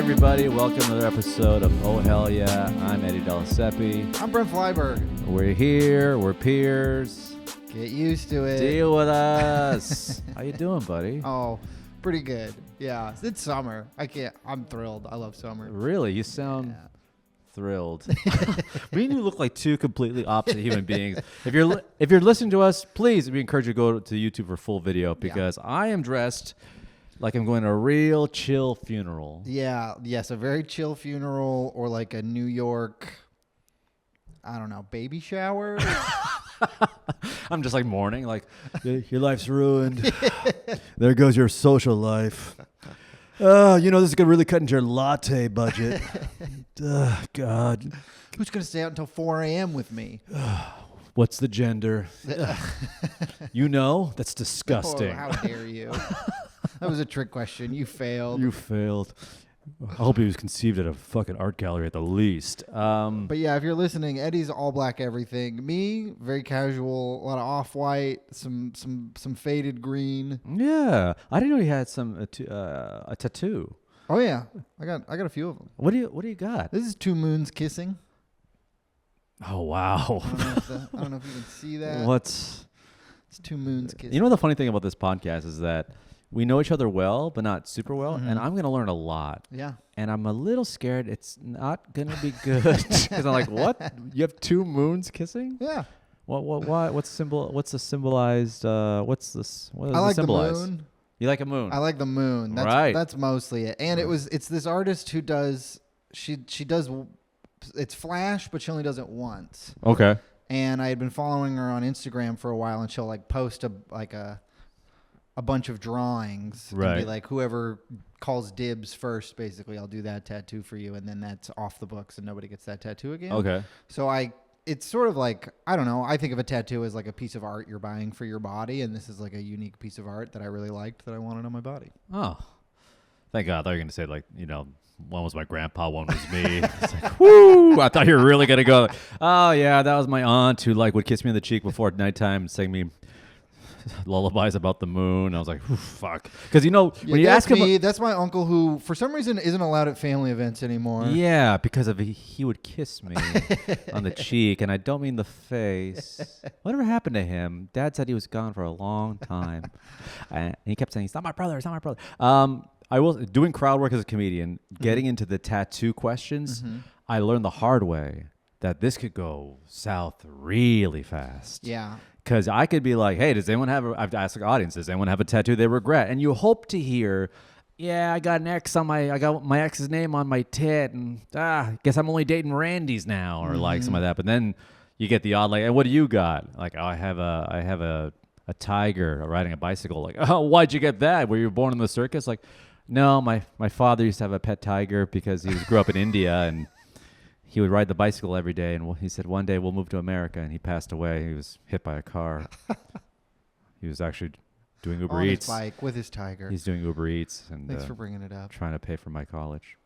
everybody. Welcome to another episode of Oh Hell Yeah. I'm Eddie Della, Siepe. I'm Brent Flyberg. We're here. We're peers. Get used to it. Deal with us. How you doing, buddy? Oh, pretty good. Yeah, it's summer. I'm thrilled. I love summer. Really? You sound thrilled. Me and you look like two completely opposite human beings. If you're listening to us, please, we encourage you to go to YouTube for full video because I am dressed like I'm going to a real chill funeral. Yeah, yes, a very chill funeral or like a New York, I don't know, baby shower. I'm just like mourning, like your life's ruined. There goes your social life. This is gonna really cut into your latte budget. God, Who's gonna stay out until 4 a.m. with me? What's the gender? That's disgusting. Oh, how dare you? That was a trick question. You failed. You failed. I hope he was conceived at a fucking art gallery at the least. But yeah, if you're listening, Eddie's all black everything. Me, very casual, a lot of off-white, some faded green. Yeah, I didn't know he had a tattoo. Oh yeah, I got a few of them. What do you got? This is two moons kissing. Oh wow! I don't know if you can see that. It's two moons kissing. You know the funny thing about this podcast is that we know each other well, but not super well, and I'm going to learn a lot. Yeah. And I'm a little scared it's not going to be good because I'm like, what? You have two moons kissing? Yeah. What's the symbolized? What does I like it symbolize? the moon. You like a moon? I like the moon. That's mostly it. And it's this artist who does it's flash, but she only does it once. Okay. And I had been following her on Instagram for a while, and she'll like post a bunch of drawings, right? And be like, whoever calls dibs first, basically, I'll do that tattoo for you, and then that's off the books, and nobody gets that tattoo again. Okay. So it's sort of like, I don't know. I think of a tattoo as like a piece of art you're buying for your body, and this is like a unique piece of art that I really liked that I wanted on my body. Oh, thank God! I thought you were gonna say like, one was my grandpa, one was me. It's like, whoo! I thought you were really gonna go. Oh yeah, that was my aunt who would kiss me on the cheek before nighttime and sing me lullabies about the moon. I was like, fuck, because when you ask him, that's my uncle who for some reason isn't allowed at family events anymore. Yeah, because he would kiss me on the cheek, and I don't mean the face. Whatever happened to him? Dad said he was gone for a long time, and he kept saying, "It's not my brother. It's not my brother." I was doing crowd work as a comedian, getting into the tattoo questions. I learned the hard way that this could go south really fast. Yeah. Because I could be like, hey, does anyone I've asked the audience, does anyone have a tattoo they regret? And you hope to hear, yeah, I got my ex's name on my tit, and guess I'm only dating Randy's now, or like something like that. But then you get the odd, like, and what do you got? Like, oh, I have a tiger riding a bicycle. Like, oh, why'd you get that? Were you born in the circus? Like, no, my father used to have a pet tiger because he grew up in India, and he would ride the bicycle every day, and he said one day we'll move to America, and he passed away. He was hit by a car. He was actually doing Uber Eats. On his bike with his tiger. He's doing Uber Eats. And thanks for bringing it up. Trying to pay for my college.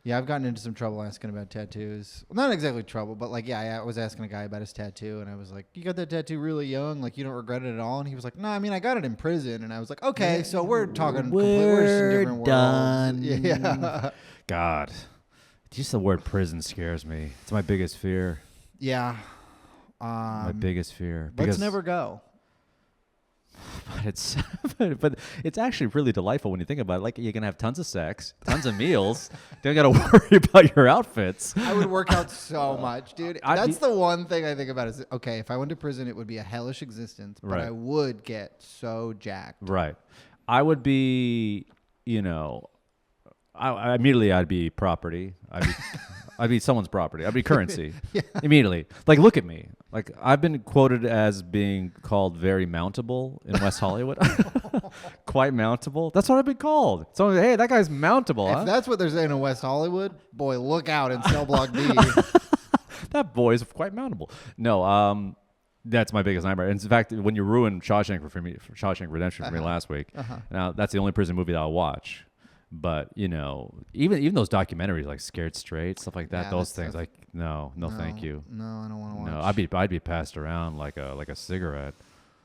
Yeah, I've gotten into some trouble asking about tattoos. Well, not exactly trouble, but like, I was asking a guy about his tattoo, and I was like, you got that tattoo really young? Like, you don't regret it at all? And he was like, no, I mean, I got it in prison. And I was like, okay, so we're talking we're just in different done. Worlds. Yeah. God. Just the word prison scares me. It's my biggest fear. Yeah. My biggest fear. Let's never go. But it's actually really delightful when you think about it. Like, you're going to have tons of sex, tons of meals. Don't got to worry about your outfits. I would work out so much, dude. That's the one thing I think about is, okay, if I went to prison, it would be a hellish existence, but I would get so jacked. Right. I would be, immediately I'd be property. I'd be someone's property. I'd be currency. Yeah. Immediately. Like, look at me. Like, I've been quoted as being called very mountable in West Hollywood. Quite mountable. That's what I've been called. So, hey, that guy's mountable. If that's what they're saying in West Hollywood, boy, look out in cell block D. That boy is quite mountable. No, that's my biggest nightmare. In fact, when you ruined Shawshank Redemption for me last week, now that's the only prison movie that I'll watch. But even those documentaries like Scared Straight, stuff like that, those things, like no, thank you. No, I don't want to watch. No, I'd be passed around like a cigarette.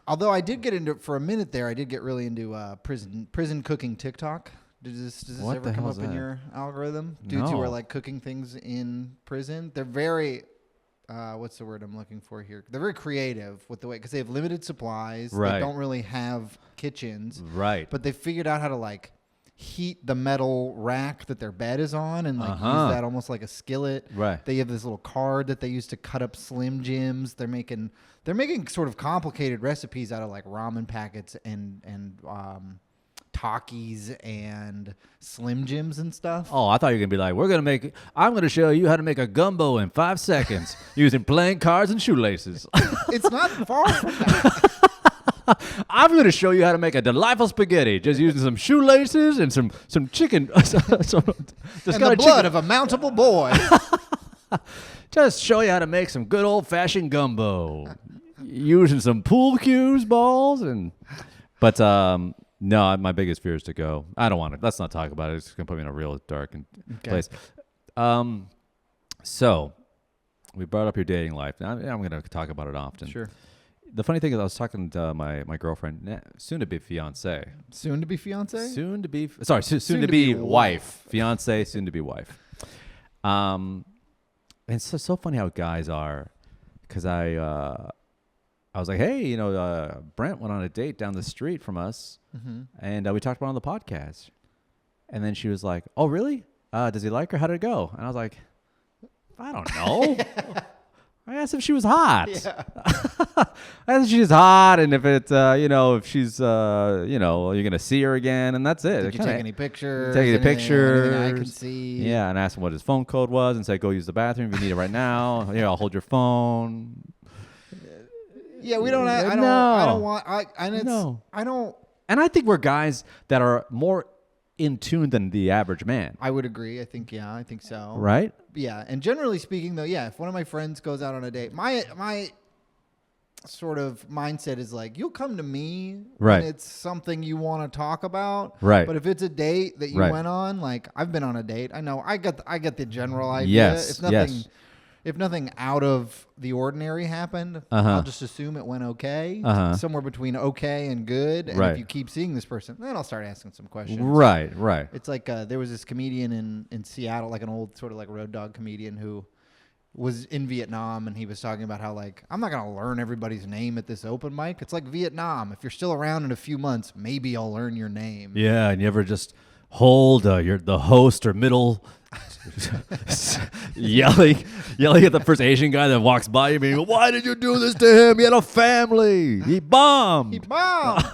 Although I did get into for a minute there, I did get really into prison cooking TikTok. Does this What ever the come hell's up in that? your algorithm? Dudes who No. are like cooking things in prison. They're very, what's the word I'm looking for here? They're very creative with the way, because they have limited supplies. Right. They don't really have kitchens. Right. But they figured out how to like heat the metal rack that their bed is on and like use that almost like a skillet. Right. They have this little card that they use to cut up Slim Jims. They're making sort of complicated recipes out of like ramen packets and Takis and Slim Jims and stuff. Oh, I thought you were going to be like, I'm going to show you how to make a gumbo in 5 seconds using playing cards and shoelaces. It's not far from that. I'm going to show you how to make a delightful spaghetti just using some shoelaces and some chicken. Just And the blood of a mountable boy. Just show you how to make some good old-fashioned gumbo using some pool cues, balls, but no, my biggest fear is to go. I don't want to. Let's not talk about it. It's going to put me in a real dark place. So we brought up your dating life. Now, I'm going to talk about it often. Sure. The funny thing is, I was talking to my girlfriend, soon to be fiance, Soon to be fiance? soon to be wife, fiance, soon to be wife. And it's so funny how guys are, because I was like, hey, Brent went on a date down the street from us, and we talked about it on the podcast. And then she was like, oh, really? Does he like her? How did it go? And I was like, I don't know. I asked if she was hot. Yeah. I asked if she's hot, and if it's, if she's, you're going to see her again, and that's it. Did you take any pictures? Take any pictures. Anything I can see? Yeah, and asked him what his phone code was, and said, go use the bathroom if you need it right now. I'll hold your phone. Yeah, we don't. I don't. And I think we're guys that are more in tune than the average man. I would agree. I think so. Right? Yeah, and generally speaking, though, yeah, if one of my friends goes out on a date, my sort of mindset is like, you'll come to me Right. when it's something you want to talk about. Right. But if it's a date that you Right. went on, like I've been on a date, I know I get the general idea. Yes. Yes. If nothing out of the ordinary happened, I'll just assume it went okay. Somewhere between okay and good. And Right. if you keep seeing this person, then I'll start asking some questions. Right. It's like there was this comedian in Seattle, like an old sort of like road dog comedian who was in Vietnam, and he was talking about how like, I'm not going to learn everybody's name at this open mic. It's like Vietnam. If you're still around in a few months, maybe I'll learn your name. Yeah, and you ever just hold the host or middle yelling at the first Asian guy that walks by you, being, why did you do this to him? He had a family. He bombed. He bombed.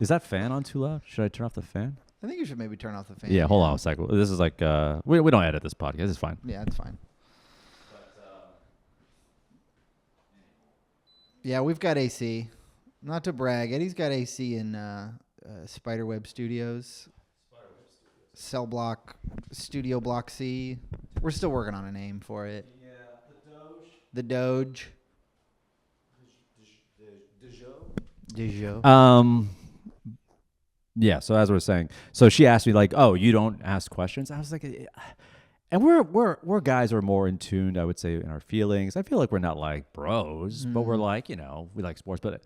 Is that fan on too loud? Should I turn off the fan? I think you should maybe turn off the fan. Yeah, hold on a second. This is like we don't edit this podcast. It's fine. Yeah, it's fine. Yeah, we've got AC. Not to brag, Eddie's got AC in Spiderweb Studios. Cell Block, Studio Block C. We're still working on a name for it. Yeah, The Doge. Dejo. Yeah, so as we were saying, so she asked me like, "Oh, you don't ask questions?" I was like, and we're guys who are more in tune, I would say, in our feelings. I feel like we're not like bros, but we're like, we like sports. But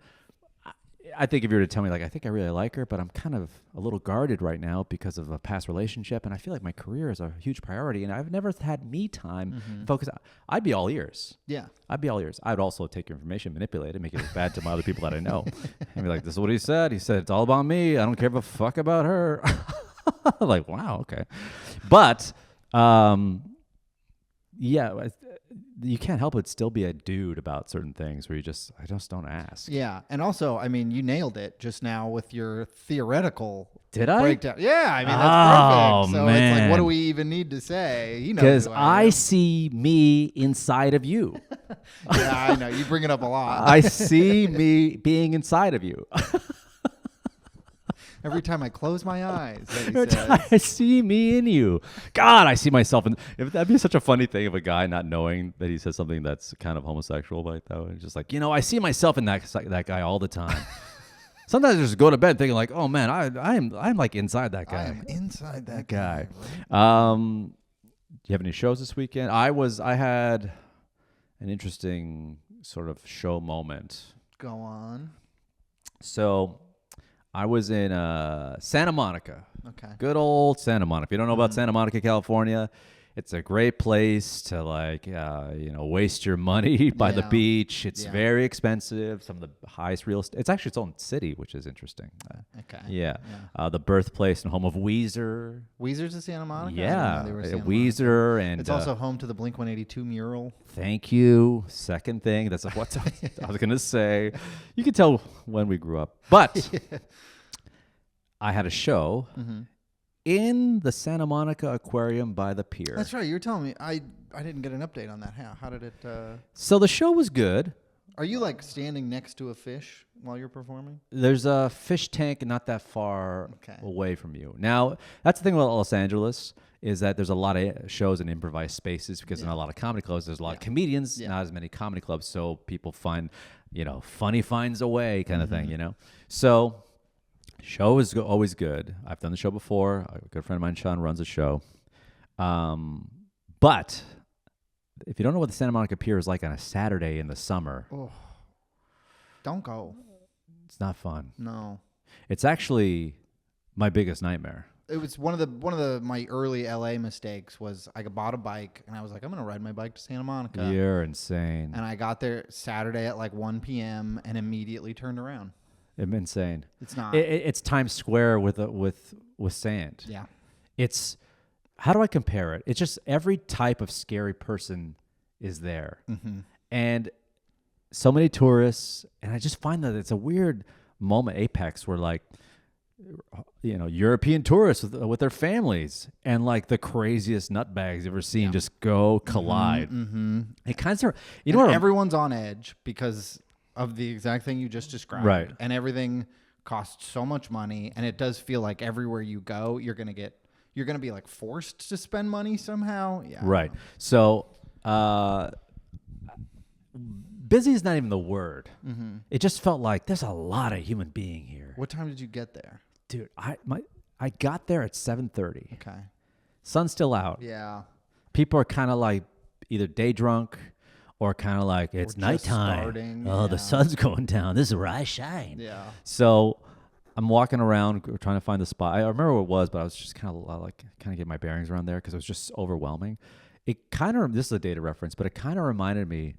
I think if you were to tell me like, I think I really like her, but I'm kind of a little guarded right now because of a past relationship, and I feel like my career is a huge priority, and I've never had me time focus. I'd be all ears. Yeah. I'd be all ears. I'd also take your information, manipulate it, make it look bad to my other people that I know, and be like, "This is what he said. He said it's all about me. I don't care a fuck about her." Like, wow, okay, but yeah. You can't help but still be a dude about certain things where I just don't ask. Yeah, and also, I mean, you nailed it just now with your theoretical Did I? breakdown. Yeah, I mean, that's perfect. So man. it's like, what do we even need to say? Because who I am. see me inside of you. Yeah, I know. You bring it up a lot. I see me being inside of you. Every time I close my eyes, Every time I see me in you. God, I see myself in. That'd be such a funny thing of a guy not knowing that he says something that's kind of homosexual like that. It's just like, I see myself in that guy all the time. Sometimes I just go to bed thinking like, oh man, I'm like inside that guy. I am inside that guy. Right? Do you have any shows this weekend? I had an interesting sort of show moment. Go on. So I was in Santa Monica. Okay. Good old Santa Monica. If you don't know about Santa Monica, California, it's a great place to waste your money by the Yeah. beach. It's Yeah. very expensive. Some of the highest real estate. It's actually its own city, which is interesting. Okay. Yeah. The birthplace and home of Weezer. Weezer's in Santa Monica? I didn't Yeah. know they were Santa Monica. Weezer. And It's also home to the Blink-182 mural. thank you. Second thing. That's what I was going to say. You can tell when we grew up. But I had a show in the Santa Monica Aquarium by the pier. That's right. You were telling me. I didn't get an update on that. How did it... So the show was good. Are you like standing next to a fish while you're performing? There's a fish tank not that far away from you. Now, that's the thing about Los Angeles is that there's a lot of shows in improvised spaces because in a lot of comedy clubs, there's a lot of comedians, not as many comedy clubs. So people find, funny finds a way kind of thing, So show is always good. I've done the show before. A good friend of mine, Sean, runs a show. But if you don't know what the Santa Monica Pier is like on a Saturday in the summer, don't go. It's not fun. No. It's actually my biggest nightmare. It was one of my early LA mistakes was I bought a bike and I was like, I'm gonna ride my bike to Santa Monica. You're insane. And I got there Saturday at like 1 p.m. and immediately turned around. It's insane. It's not. It's Times Square with sand. Yeah. It's, how do I compare it? It's just every type of scary person is there. And so many tourists. And I just find that it's a weird moment, apex, where like, European tourists with their families and like the craziest nutbags you've ever seen just go collide. It kind of, everyone's on edge because of the exact thing you just described. Right. And everything costs so much money. And it does feel like everywhere you go, you're going to be like forced to spend money somehow. Yeah. Right. So, busy is not even the word. It just felt like there's a lot of human being here. What time did you get there? Dude, I got there at 7:30. Okay. Sun's still out. Yeah. People are kind of like either day drunk or kind of like it's nighttime. Starting, The sun's going down. This is where I shine. Yeah. So I'm walking around trying to find the spot. I remember what it was, but I was just kind of get my bearings around there because it was just overwhelming. This is a data reference, but it kind of reminded me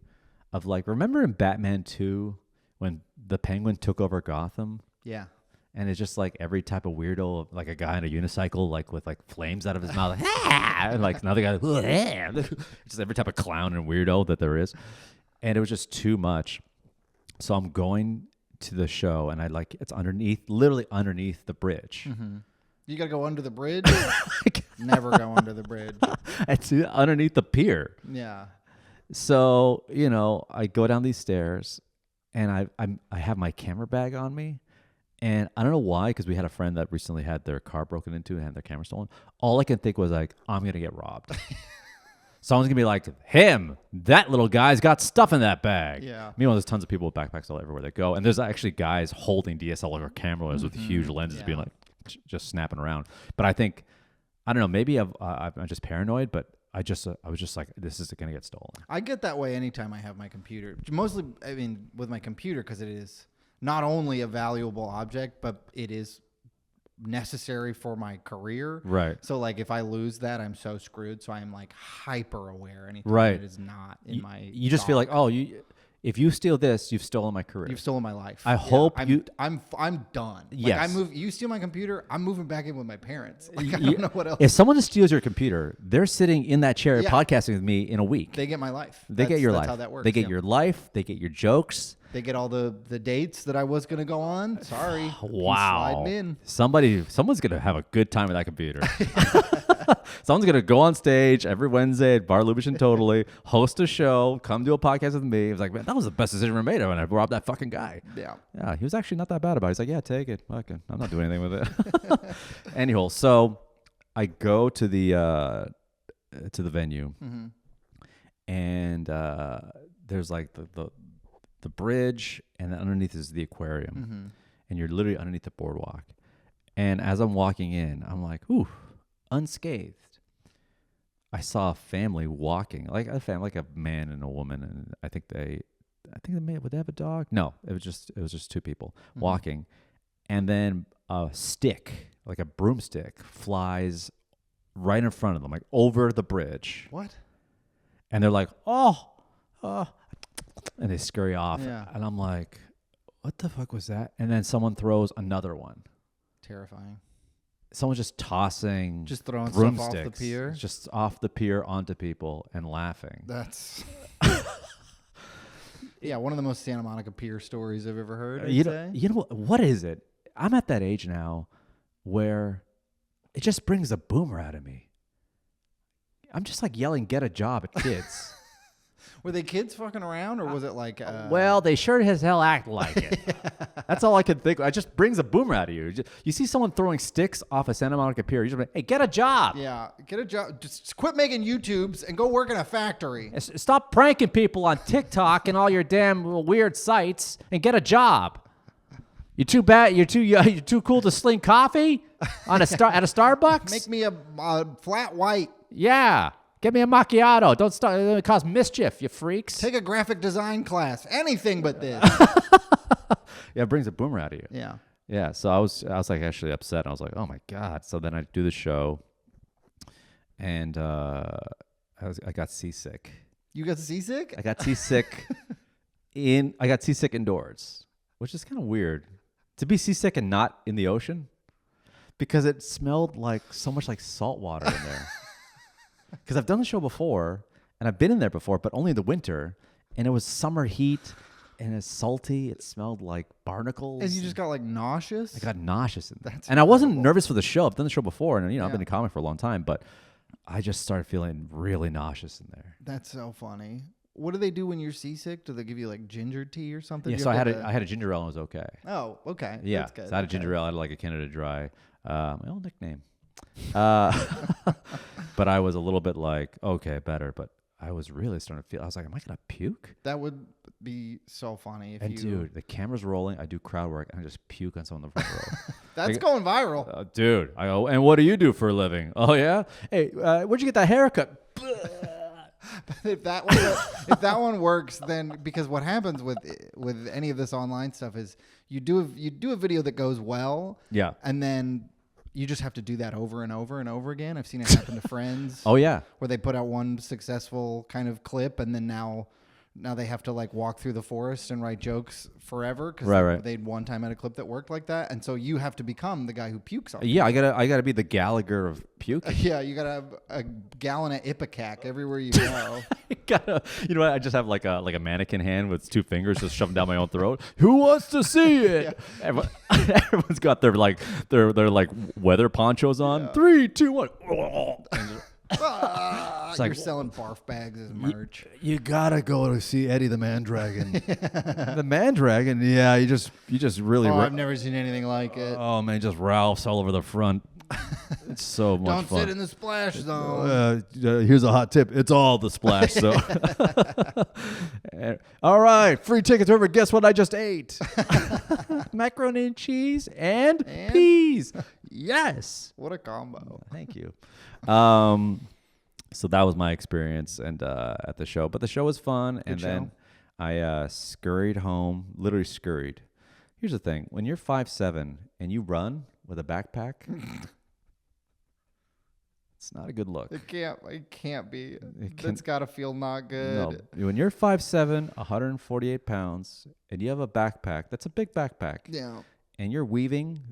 of like, remember in Batman 2 when the Penguin took over Gotham? Yeah. And it's just like every type of weirdo, like a guy on a unicycle, like with like flames out of his mouth, and like another guy, just every type of clown and weirdo that there is. And it was just too much. So I'm going to the show, and it's literally underneath the bridge. You got to go under the bridge? Never go under the bridge. It's underneath the pier. Yeah. So, I go down these stairs, and I have my camera bag on me. And I don't know why, because we had a friend that recently had their car broken into and had their camera stolen. All I can think was like, I'm going to get robbed. Someone's going to be like, that little guy's got stuff in that bag. Yeah. Meanwhile, there's tons of people with backpacks all everywhere they go. And there's actually guys holding DSLR cameras with huge lenses being like, just snapping around. But I think, I don't know, maybe I'm just paranoid, but I was just like, this is going to get stolen. I get that way anytime I have my computer. Mostly, with my computer, because it is not only a valuable object, but it is necessary for my career. Right. So like if I lose that, I'm so screwed. So I'm like hyper aware anytime Right. it is not in my You just feel like, if you steal this, you've stolen my career. You've stolen my life. I hope I'm done. Yes. You steal my computer, I'm moving back in with my parents. Like I don't know what else. If someone just steals your computer, they're sitting in that chair podcasting with me in a week. They get my life. They get your that's life. How that works. They get your life. They get your jokes. They get all the dates that I was going to go on. Sorry. Wow. Slide in. Someone's going to have a good time with that computer. Someone's going to go on stage every Wednesday at Bar Lubitsch and Totally, host a show, come do a podcast with me. He was like, man, that was the best decision I made when I robbed that fucking guy. Yeah. Yeah, he was actually not that bad about it. He's like, yeah, take it. Fuck it. I'm not doing anything with it. Anyhow, so I go to the venue, and there's like the bridge, and then underneath is the aquarium, and you're literally underneath the boardwalk. And as I'm walking in, I'm like, ooh, unscathed. I saw a family walking, like a man and a woman, and I think they would they have a dog? No, it was just two people walking, and then a stick, like a broomstick, flies right in front of them, like over the bridge. What? And they're like, oh, and they scurry off. Yeah. And I'm like, what the fuck was that? And then someone throws another one. Terrifying. Someone's just tossing Just throwing broomsticks stuff off the pier. just off the pier onto people and laughing. That's yeah, one of the most Santa Monica pier stories I've ever heard. You know what is it? I'm at that age now where it just brings a boomer out of me. I'm just like yelling, "Get a job" at kids. Were they kids fucking around, or was it like? Well, they sure as hell act like it. That's all I could think. It just brings a boomer out of you. You see someone throwing sticks off a Santa Monica pier, you just like, hey, get a job. Yeah, get a job. Just quit making YouTubes and go work in a factory. Stop pranking people on TikTok and all your damn weird sites and get a job. You're too bad. You're too cool to sling coffee on at a Starbucks. Make me a flat white. Yeah. Get me a macchiato. Don't start. It'll cause mischief, you freaks. Take a graphic design class. Anything but this. Yeah, it brings a boomer out of you. Yeah. Yeah. So I was like actually upset. I was like, oh my God. So then I do the show, and I got seasick. You got seasick? I got seasick I got seasick indoors, which is kind of weird to be seasick and not in the ocean, because it smelled like so much like salt water in there. Because I've done the show before, and I've been in there before, but only in the winter, and it was summer heat, and it's salty. It smelled like barnacles. And you just got like nauseous? I got nauseous in there. That's And I wasn't nervous for the show. I've done the show before, and I've Yeah. been a comic for a long time, but I just started feeling really nauseous in there. That's so funny. What do they do when you're seasick? Do they give you like ginger tea or something? Yeah, Do you so I have had like I had a ginger ale and it was okay. Oh, okay. Yeah, That's good. so I had a ginger ale. I had like a Canada Dry, my old nickname. But I was a little bit like, okay, better. But I was really starting to feel. I was like, am I gonna puke? That would be so funny if And you. dude, the camera's rolling. I do crowd work and I just puke on someone in the front row. That's like, going viral. Dude, I go, and what do you do for a living? Oh yeah, hey, where'd you get that haircut? if that one works, then because what happens with any of this online stuff is you do a video that goes well, Yeah. and then you just have to do that over and over and over again. I've seen it happen to friends. Oh yeah. Where they put out one successful kind of clip, and then now they have to like walk through the forest and write jokes forever because Right. they'd one time had a clip that worked like that, and so you have to become the guy who pukes on. Yeah, I gotta be the Gallagher of puking. Yeah, you gotta have a gallon of Ipecac everywhere you go. You know what? I just have like a mannequin hand with two fingers just shoving down my own throat. Who wants to see it? Yeah. Everyone's got their weather ponchos on. Yeah. 3, 2, 1. You're selling barf bags as merch. You gotta go to see Eddie the Man Dragon. The Man Dragon, yeah. You just really. I've never seen anything like it. Oh man, just Ralphs all over the front. It's so much Don't fun. sit in the splash zone. Here's a hot tip. It's all the splash zone. All right, free tickets. Whoever guess what I just ate. Macaroni and cheese and peas. Yes. What a combo. Thank you. So that was my experience and at the show. But the show was fun. Good show. Then I scurried home, literally scurried. Here's the thing. When you're 5'7" and you run with a backpack, it's not a good look. It can't be. It's got to feel not good. No. When you're 5'7", 148 pounds, and you have a backpack, that's a big backpack. Yeah. And you're weaving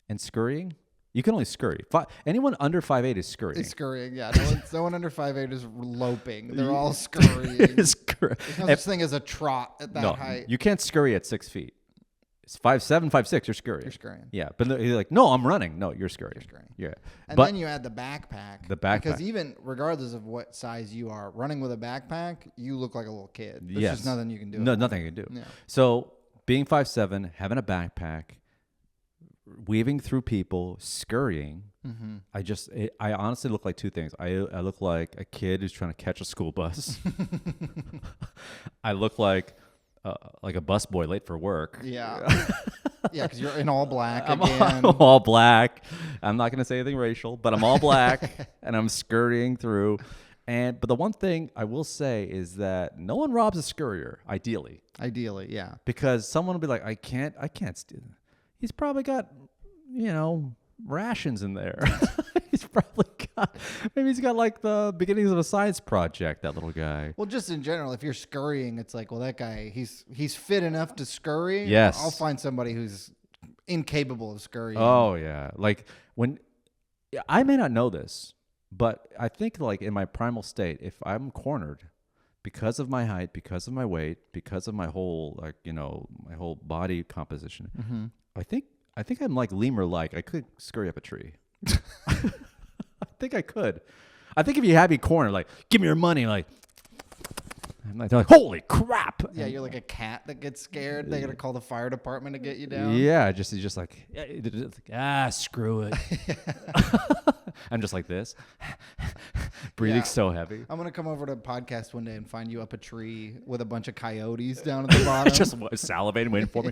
and scurrying, you can only scurry. Anyone under 5'8" is scurrying. It's scurrying, yeah. No one under 5'8" is loping. They're all scurrying. There's no such thing as a trot at that height. You can't scurry at 6 feet. It's 5'7", 5'6", you're scurrying. You're scurrying. Yeah, but you're like, no, I'm running. No, you're scurrying. You're scurrying. Yeah. And but then you add the backpack. Because even regardless of what size you are, running with a backpack, you look like a little kid. There's just nothing you can do. No, nothing you can do. Yeah. So being 5'7", having a backpack, weaving through people, scurrying, I honestly look like two things. I look like a kid who's trying to catch a school bus. I look like a busboy late for work. Yeah. Yeah, because you're in all black I'm again. all black. I'm not going to say anything racial, but I'm all black and I'm scurrying through. But the one thing I will say is that no one robs a scurrier, ideally. Ideally, yeah. Because someone will be like, I can't steal. he's probably got, rations in there. He's probably got, maybe he's got like the beginnings of a science project, that little guy. Well, just in general, if you're scurrying, it's like, well, that guy, he's fit enough to scurry. Yes. I'll find somebody who's incapable of scurrying. Oh, yeah. Like I may not know this, but I think like in my primal state, if I'm cornered because of my height, because of my weight, because of my whole, like, my whole body composition, Mm-hmm. I think I'm like lemur-like. I could scurry up a tree. I think I could. I think if you had me cornered, like, give me your money, like, they're like, holy crap. Yeah, you're like a cat that gets scared. They got to call the fire department to get you down. Yeah, he's just like, screw it. I'm just like this, breathing so heavy. I'm going to come over to a podcast one day and find you up a tree with a bunch of coyotes down at the bottom. Just salivating, waiting for me.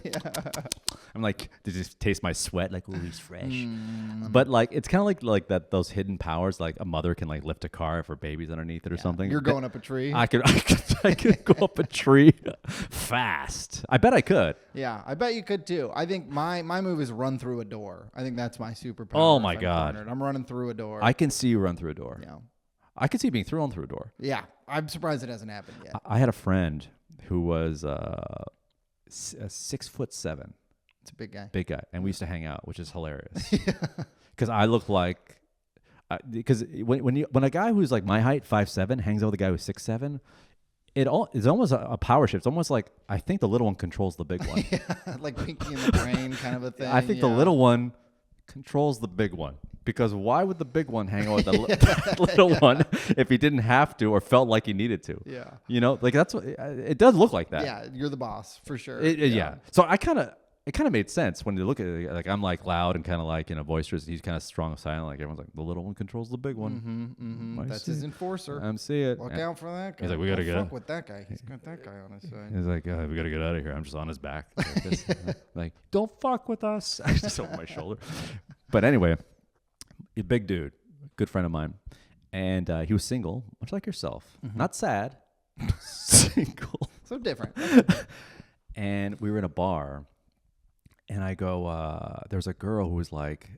I'm like, did you taste my sweat? Like, ooh, he's fresh. But like, it's kind of like that. Those hidden powers, like a mother can like lift a car if her baby's underneath it or something. You're going up a tree. I could go up a tree fast. I bet I could. Yeah, I bet you could too. I think my move is run through a door. I think that's my superpower. Oh my if I'm God. cornered. I'm running through a door. I can see you run through a door. Yeah. I could see being thrown through a door. Yeah. I'm surprised it hasn't happened yet. I had a friend who was 6'7". It's a big guy. Big guy, and we used to hang out, which is hilarious. Because I look like, because when a guy who's like my height, 5'7", hangs out with a guy who's 6'7", it's almost a power shift. It's almost like I think the little one controls the big one. Yeah, like Pinky in the Brain kind of a thing. I think the little one controls the big one. Because why would the big one hang out with the little one if he didn't have to or felt like he needed to? Yeah. Like that's what it does look like that. Yeah, you're the boss for sure. Yeah. So it kind of made sense when you look at it. Like I'm like loud and kind of like boisterous. He's kind of strong and silent. Like everyone's like the little one controls the big one. That's his enforcer. I'm see it. Look out for that guy. He's like, we gotta Don't get fuck with that guy. He's got that guy on his side. He's like, we gotta get out of here. I'm just on his back. Like, this. Like, don't fuck with us. I just over my shoulder. But anyway, a big dude, good friend of mine, and he was single, much like yourself. Not sad, single. So different. And we were in a bar. And I go, there's a girl who was like,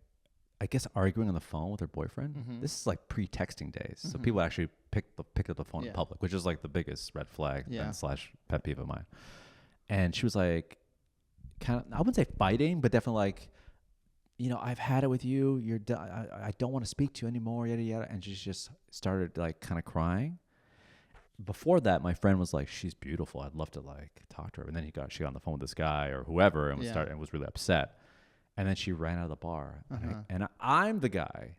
I guess arguing on the phone with her boyfriend. This is like pre-texting days. So people actually picked up the phone in public, which is like the biggest red flag / pet peeve of mine. And she was like, kind of, I wouldn't say fighting, but definitely like, I've had it with you. I don't want to speak to you anymore, yada, yada. And she just started like kind of crying. Before that, my friend was like, she's beautiful. I'd love to like talk to her. And then she got on the phone with this guy or whoever and was really upset. And then she ran out of the bar. And I'm the guy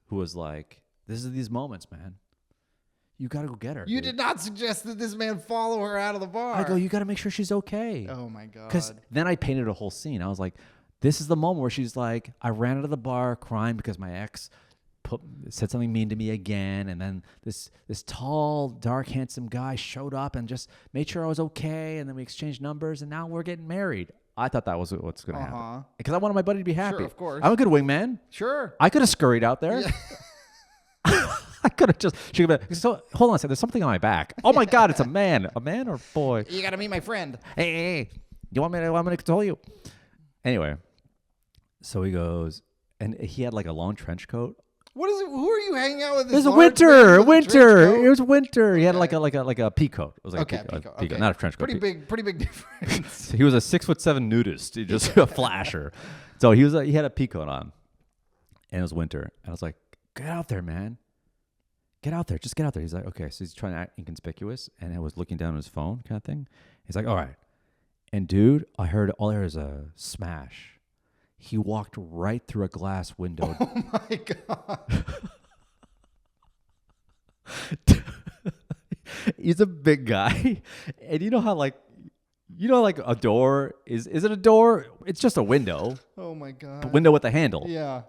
who was like, this is these moments, man. You got to go get her. You did not suggest that this man follow her out of the bar. I go, you got to make sure she's okay. Oh my God. Because then I painted a whole scene. I was like, this is the moment where she's like, I ran out of the bar crying because my ex said something mean to me again, and then this tall, dark, handsome guy showed up and just made sure I was okay, and then we exchanged numbers, and now we're getting married. I thought that was what's going to happen because I wanted my buddy to be happy. Sure, of course. I'm a good wingman. Sure. I could have scurried out there. Yeah. I could have just. She could be, so hold on a second. There's something on my back. Oh my God! It's a man. A man or a boy? You got to meet my friend. Hey, you want me to console you? Anyway, so he goes, and he had like a long trench coat. What is it? Who are you hanging out with? It was winter. It was winter. He had like a pea coat. It was like a pea coat, not a trench coat. Pretty big difference. He was a 6'7" nudist. He just a flasher. So he had a pea coat on, and it was winter. And I was like, "Get out there, man! Get out there! Just get out there." He's like, "Okay." So he's trying to act inconspicuous, and I was looking down at his phone, kind of thing. He's like, "All right." And dude, all I heard is a smash. He walked right through a glass window. Oh my God. He's a big guy. And you know how like a door is it a door? It's just a window. Oh my God. A window with a handle. Yeah.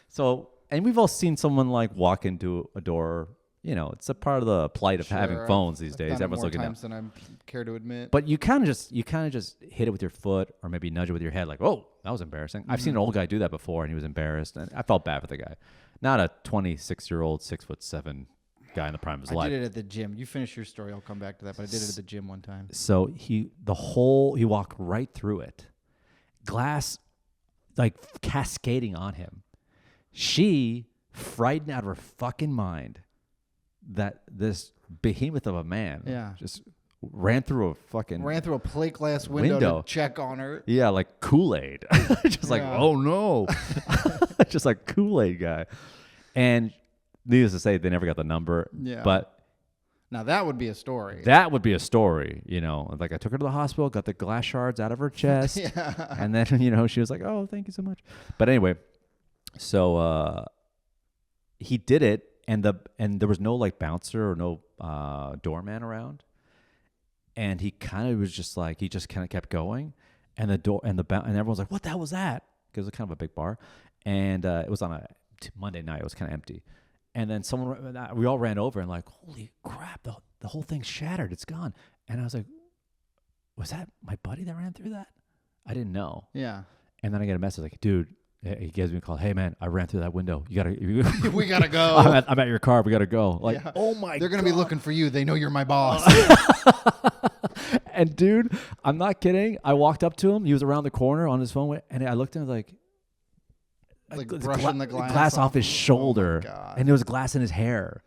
So, and we've all seen someone like walk into a door. It's a part of the plight of having phones these days. Everyone's looking times than I care to admit. But you kind of just hit it with your foot or maybe nudge it with your head like, oh, that was embarrassing. I've seen an old guy do that before and he was embarrassed. And I felt bad for the guy. Not a 26-year-old, 6'7" guy in the prime of his life. I did it at the gym. You finish your story. I'll come back to that. But I did it at the gym one time. So he walked right through it. Glass like cascading on him. She, frightened out of her fucking mind that this behemoth of a man just ran through a plate glass window to check on her. Yeah, like Kool-Aid. Just like, oh no. Just like Kool-Aid guy. And needless to say, they never got the number. Yeah. But now that would be a story. That would be a story, you know. Like I took her to the hospital, got the glass shards out of her chest. And then, you know, she was like, oh, thank you so much. But anyway, so he did it, and there was no like bouncer or no doorman around. And he kind of was just like, he just kind of kept going. And the door and everyone's like, what the hell was that? Because it was kind of a big bar. And it was on a Monday night. It was kind of empty. And then we all ran over and like, holy crap, the whole thing's shattered. It's gone. And I was like, was that my buddy that ran through that? I didn't know. Yeah. And then I get a message like, dude, he gives me a call. Hey man, I ran through that window. You gotta, we gotta go. I'm at your car. We gotta go. Like, oh my God. They're gonna be looking for you. They know you're my boss. And dude, I'm not kidding. I walked up to him. He was around the corner on his phone, and I looked at him like brushing the glass off his shoulder, and there was glass in his hair.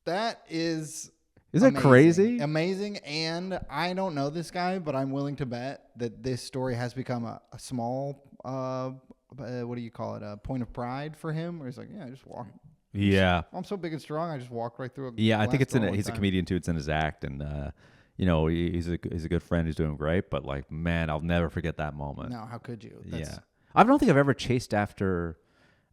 That is that crazy? Amazing. And I don't know this guy, but I'm willing to bet that this story has become a small, what do you call it? A point of pride for him, where he's like, yeah, I just walk. Yeah. I'm so big and strong. I just walked right through. I think it's he's a comedian too. It's in his act, and you know, he's a good friend. He's doing great, but like, man, I'll never forget that moment. No, how could you? I don't think I've ever chased after,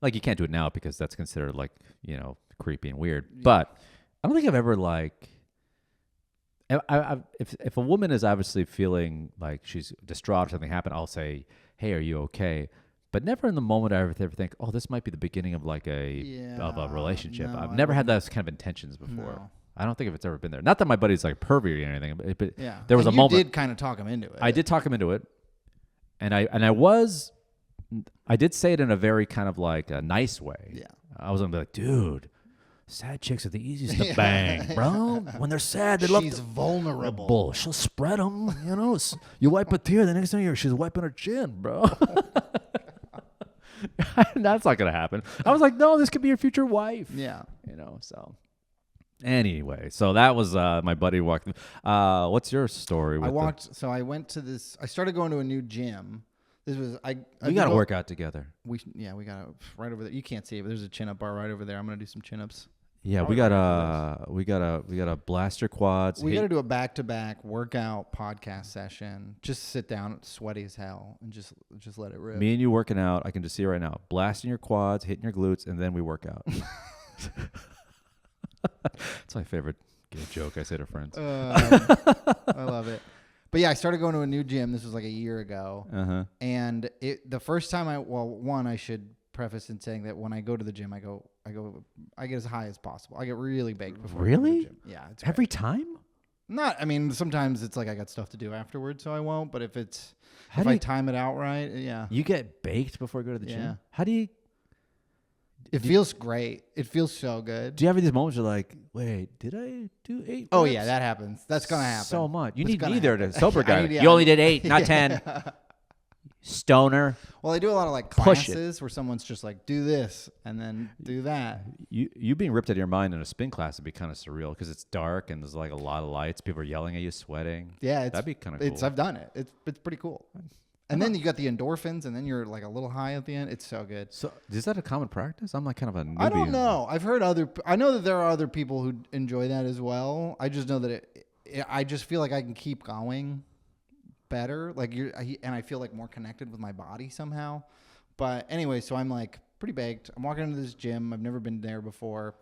like, you can't do it now because that's considered like, you know, creepy and weird. Yeah. But I don't think I've ever like, if a woman is obviously feeling like she's distraught or something happened, I'll say, hey, are you okay? But never in the moment I ever think, oh, this might be the beginning of like of a relationship. No, I've never had those kind of intentions before. No. I don't think if it's ever been there. Not that my buddy's like pervy or anything, but yeah. There was a moment. You did kind of talk him into it. I did talk him into it, and I did say it in a very kind of like a nice way. Yeah. I was gonna be like, dude, sad chicks are the easiest to bang, bro. When they're sad, they love. She's vulnerable. She'll spread them. You know, you wipe a tear, the next thing she's wiping her chin, bro. That's not gonna happen. I was like, no, this could be your future wife. Yeah. You know, so. Anyway, so that was my buddy walking. What's your story? I went to this. I started going to a new gym. This was we got to work out together. We got to right over there. You can't see it, but there's a chin up bar right over there. I'm gonna do some chin ups. Yeah, we gotta blast your quads. We gotta do a back-to-back workout podcast session. Just sit down, sweaty as hell, and just let it rip. Me and you working out. I can just see it right now. Blasting your quads, hitting your glutes, and then we work out. That's my favorite gay joke I say to friends. I love it. But yeah, I started going to a new gym. This was like a year ago. Uh-huh. And the first time I should preface in saying that when I go to the gym, I get as high as possible. I get really baked before I go to the gym. Yeah. It's every time? Sometimes it's like I got stuff to do afterwards, so I won't. But if I time it out right, yeah. You get baked before you go to the gym? How do you... It feels great. It feels so good. Do you have these moments where you're like, wait, did I do 8 Oh, reps? yeah, that happens. That's going to happen. So much. You need me there to sober guy. Yeah. You only did 8, not 10. Stoner. Well, I do a lot of like classes where someone's just like, do this and then do that. You being ripped out of your mind in a spin class would be kind of surreal because it's dark and there's like a lot of lights. People are yelling at you, sweating. Yeah. That'd be kind of cool. I've done it. It's pretty cool. And then you got the endorphins, and then you're like a little high at the end. It's so good. So is that a common practice? I'm like kind of a newbie. I don't know. I've heard I know that there are other people who enjoy that as well. I just know that I just feel like I can keep going better. And I feel like more connected with my body somehow. But anyway, so I'm like pretty baked. I'm walking into this gym. I've never been there before.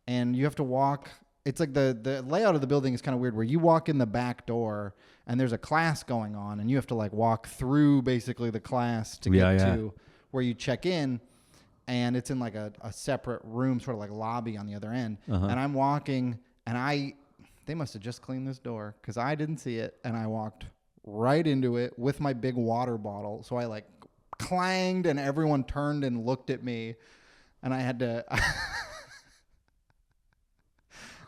And you have to walk. It's like the layout of the building is kind of weird where you walk in the back door and there's a class going on and you have to like walk through basically the class to get to where you check in, and it's in like a separate room, sort of like lobby on the other end. Uh-huh. And I'm walking and they must have just cleaned this door because I didn't see it, and I walked right into it with my big water bottle. So I like clanged and everyone turned and looked at me, and I had to...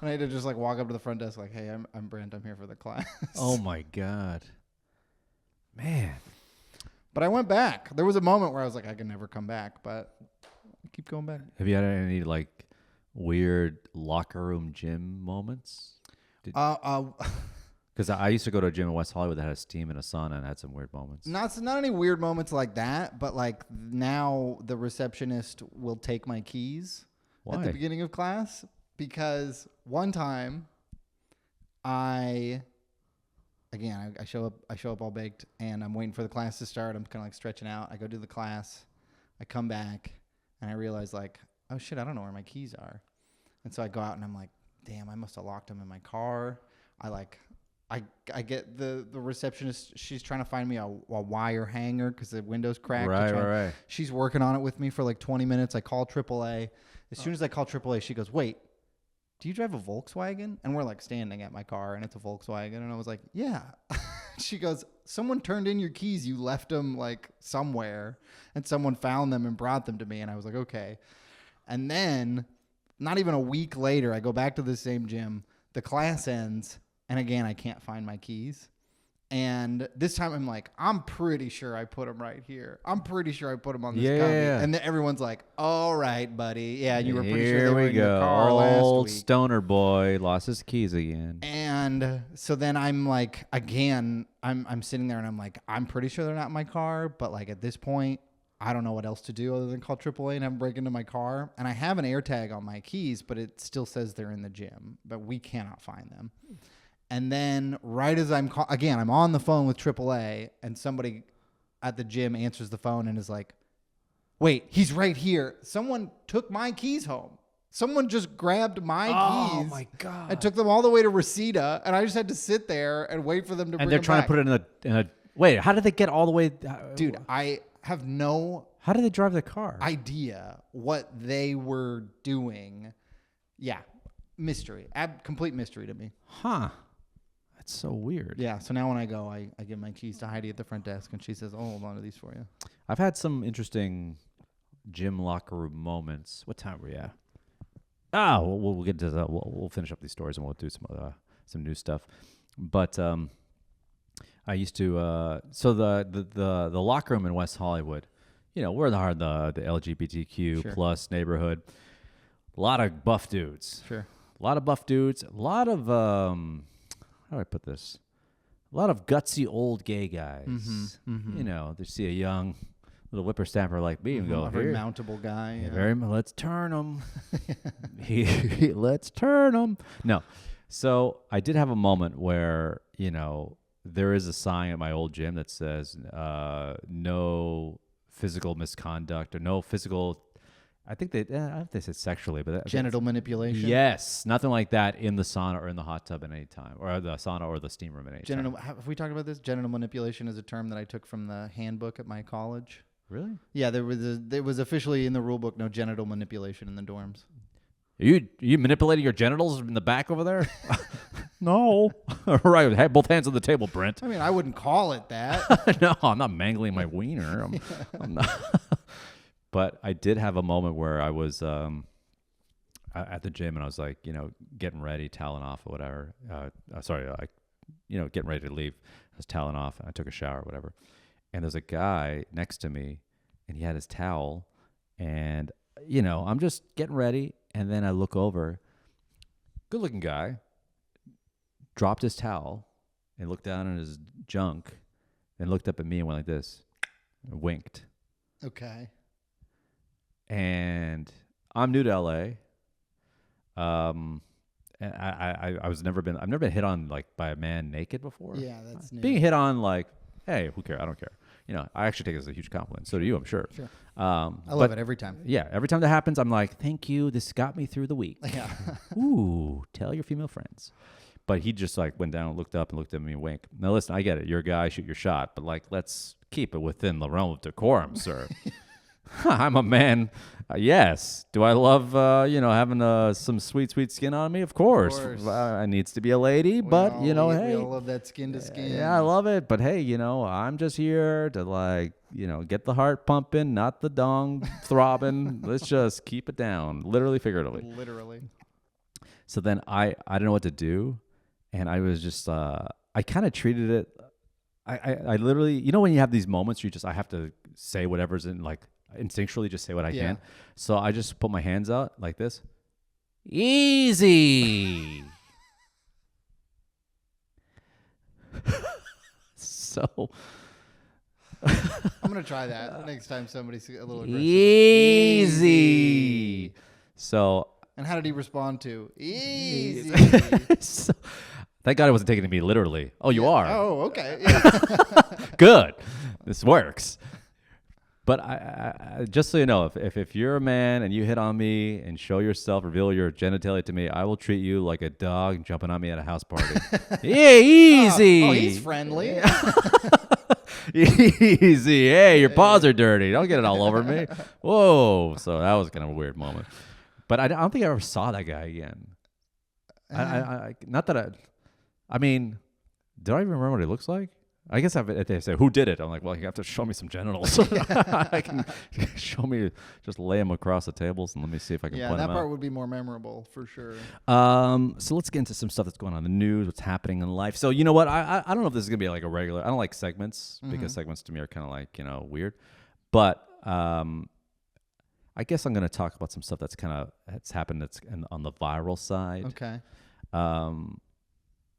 And I had to just like walk up to the front desk like, hey, I'm Brent. I'm here for the class. Oh, my God. Man. But I went back. There was a moment where I was like, I can never come back, but I keep going back. Have you had any like weird locker room gym moments? Because I used to go to a gym in West Hollywood that had a steam and a sauna and had some weird moments. Not any weird moments like that, but like now the receptionist will take my keys at the beginning of class because one time I show up all baked and I'm waiting for the class to start. I'm kind of like stretching out. I go do the class. I come back and I realize like, oh shit, I don't know where my keys are. And so I go out and I'm like, damn, I must have locked them in my car. I get the receptionist. She's trying to find me a wire hanger because the window's cracked. Right. She's working on it with me for like 20 minutes. I call AAA. As soon as I call AAA, she goes, wait, do you drive a Volkswagen? And we're like standing at my car and it's a Volkswagen. And I was like, yeah. She goes, someone turned in your keys. You left them like somewhere and someone found them and brought them to me. And I was like, okay. And then not even a week later, I go back to the same gym. The class ends. And again, I can't find my keys. And this time I'm like, I'm pretty sure I put them right here. I'm pretty sure I put them on this copy. Yeah. And then everyone's like, all right, buddy. Yeah, you were pretty sure Here they were we in your go. car last Old week. stoner boy lost his keys again. And so then I'm like, again, I'm sitting there and I'm like, I'm pretty sure they're not in my car. But like at this point, I don't know what else to do other than call AAA and have them break into my car. And I have an AirTag on my keys, but it still says they're in the gym. But we cannot find them. And then right as I'm on the phone with AAA and somebody at the gym answers the phone and is like, wait, he's right here. Someone took my keys home. Someone just grabbed my keys. Oh my God. And took them all the way to Reseda. And I just had to sit there and wait for them to bring them back. And they're trying to put it in a wait, how did they get all the way? Dude, I have no How did they drive the car? idea what they were doing. Yeah. Mystery. Complete mystery to me. Huh. That's so weird. Yeah, so now when I go, I give my keys to Heidi at the front desk, and she says, oh, hold on to these for you. I've had some interesting gym locker room moments. What time were we at? We'll get to that. We'll finish up these stories, and we'll do some new stuff. But I used to so the locker room in West Hollywood, we're in the LGBTQ plus neighborhood. A lot of buff dudes. Sure. A lot of buff dudes. A lot of how do I put this? A lot of gutsy old gay guys. They see a young little whippersnapper like me and go, a very mountable guy. Yeah. Let's turn him. Let's turn him. No. So I did have a moment where, there is a sign at my old gym that says no physical misconduct or no physical, I think I don't know if they said sexually, but genital manipulation. Yes, nothing like that in the sauna or in the hot tub at any time, or the sauna or the steam room at any time. Have we talked about this? Genital manipulation is a term that I took from the handbook at my college. Really? Yeah, there was officially in the rule book no genital manipulation in the dorms. Are you manipulating your genitals in the back over there? No. All right, have both hands on the table, Brent. I mean, I wouldn't call it that. No, I'm not mangling my wiener. I'm not. But I did have a moment where I was at the gym and I was like, getting ready, toweling off or whatever. Getting ready to leave. I was toweling off and I took a shower or whatever. And there's a guy next to me and he had his towel and, I'm just getting ready. And then I look over, good looking guy, dropped his towel and looked down at his junk and looked up at me and went like this and winked. Okay. And I'm new to LA. And I've never been hit on like by a man naked before. Yeah, that's new. Being hit on like, hey, who cares? I don't care. I actually take it as a huge compliment. So do you, I'm sure. Sure. I love it every time. Yeah, every time that happens, I'm like, thank you. This got me through the week. Yeah. Ooh, tell your female friends. But he just like went down, looked up, and looked at me and winked. Now listen, I get it. You're a guy, shoot your shot, but like, let's keep it within the realm of decorum, sir. I'm a man. Yes. Do I love, having some sweet skin on me? Of course. It needs to be a lady, but, hey. We all love that skin to skin. Yeah, I love it. But, hey, I'm just here to, like, get the heart pumping, not the dong throbbing. Let's just keep it down, literally, figuratively. Literally. So then I didn't know what to do. And I was just, I kind of treated it. I literally, you know, when you have these moments, I have to say whatever's in, like, instinctually just say what I can. So I just put my hands out like this. Easy. So I'm gonna try that next time somebody's a little aggressive. Easy. So. And how did he respond to easy? So, thank God I wasn't taking me literally. Oh, you are. Oh, okay. Yeah. Good. This works. But I just so you know, if you're a man and you hit on me and show yourself, reveal your genitalia to me, I will treat you like a dog jumping on me at a house party. Yeah, easy. Oh, he's friendly. Easy. Hey, your paws are dirty. Don't get it all over me. Whoa. So that was kind of a weird moment. But I don't think I ever saw that guy again. Not that I mean, do I even remember what he looks like? I guess if they say, who did it? I'm like, well, you have to show me some genitals. I can show me, just lay them across the tables and let me see if I can point them out. Yeah, that part would be more memorable for sure. So let's get into some stuff that's going on in the news, what's happening in life. So you know what? I don't know if this is going to be like a regular, I don't like segments because segments to me are kind of like, you know, weird. But I guess I'm going to talk about some stuff that's happened on the viral side. Okay.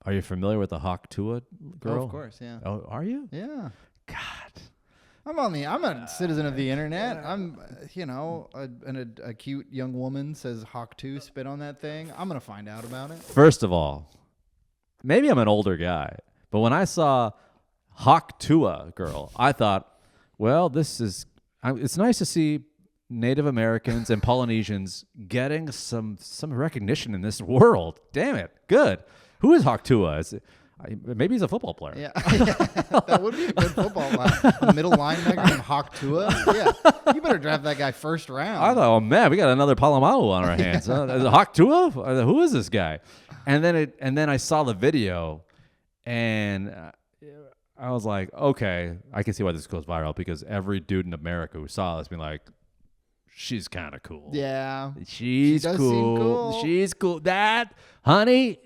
Are you familiar with the Hawk Tuah girl? Oh, of course, yeah. Oh, are you? Yeah. God. I'm a citizen of the internet. I'm, you know, a cute young woman says Hawk Tuah, spit on that thing. I'm going to find out about it. First of all, maybe I'm an older guy, but when I saw Hawk Tuah girl, I thought, well, it's nice to see Native Americans and Polynesians getting some recognition in this world. Damn it. Good. Who is Hawk Tuah? Maybe he's a football player. Yeah. That would be a good football line. A middle linebacker named Hawk Tuah. Yeah. You better draft that guy first round. I thought, oh man, we got another Palomalo on our hands. Hawk Tuah? Who is this guy? And then I saw the video, and I was like, okay, I can see why this goes viral, because every dude in America who saw this being like, she's kind of cool. Yeah. She's She does cool. seem cool. She's cool. Honey,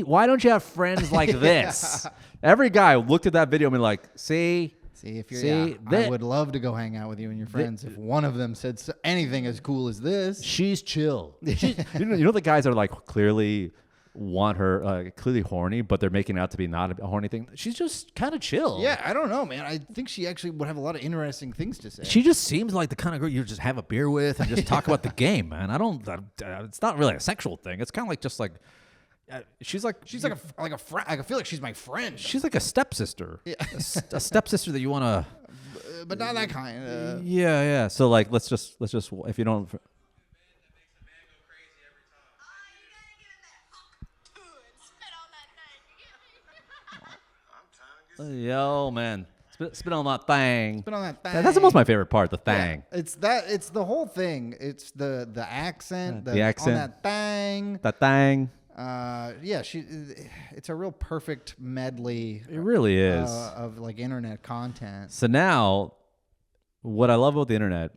why don't you have friends like this? Every guy looked at that video and be like, see, I would love to go hang out with you and your friends if one of them said anything as cool as this. She's chill. You know the guys that are like clearly want her, clearly horny, but they're making it out to be not a horny thing. She's just kind of chill. Yeah, I don't know, man. I think she actually would have a lot of interesting things to say. She just seems like the kind of girl you just have a beer with and just talk about the game, man. It's not really a sexual thing. It's kind of like just like, she's like a friend. I feel like she's my friend. She's like a stepsister. Yeah. a stepsister that you want to. But not that kind. Yeah. So like, let's just if you don't. Yo, man. Spit on that thing. Spit on that thing. That's almost my favorite part, the thing. Yeah, it's the whole thing. It's the accent. The accent. On that thing. That thing. Yeah, it's a real perfect medley. It really is. Of like internet content. So now, what I love about the internet,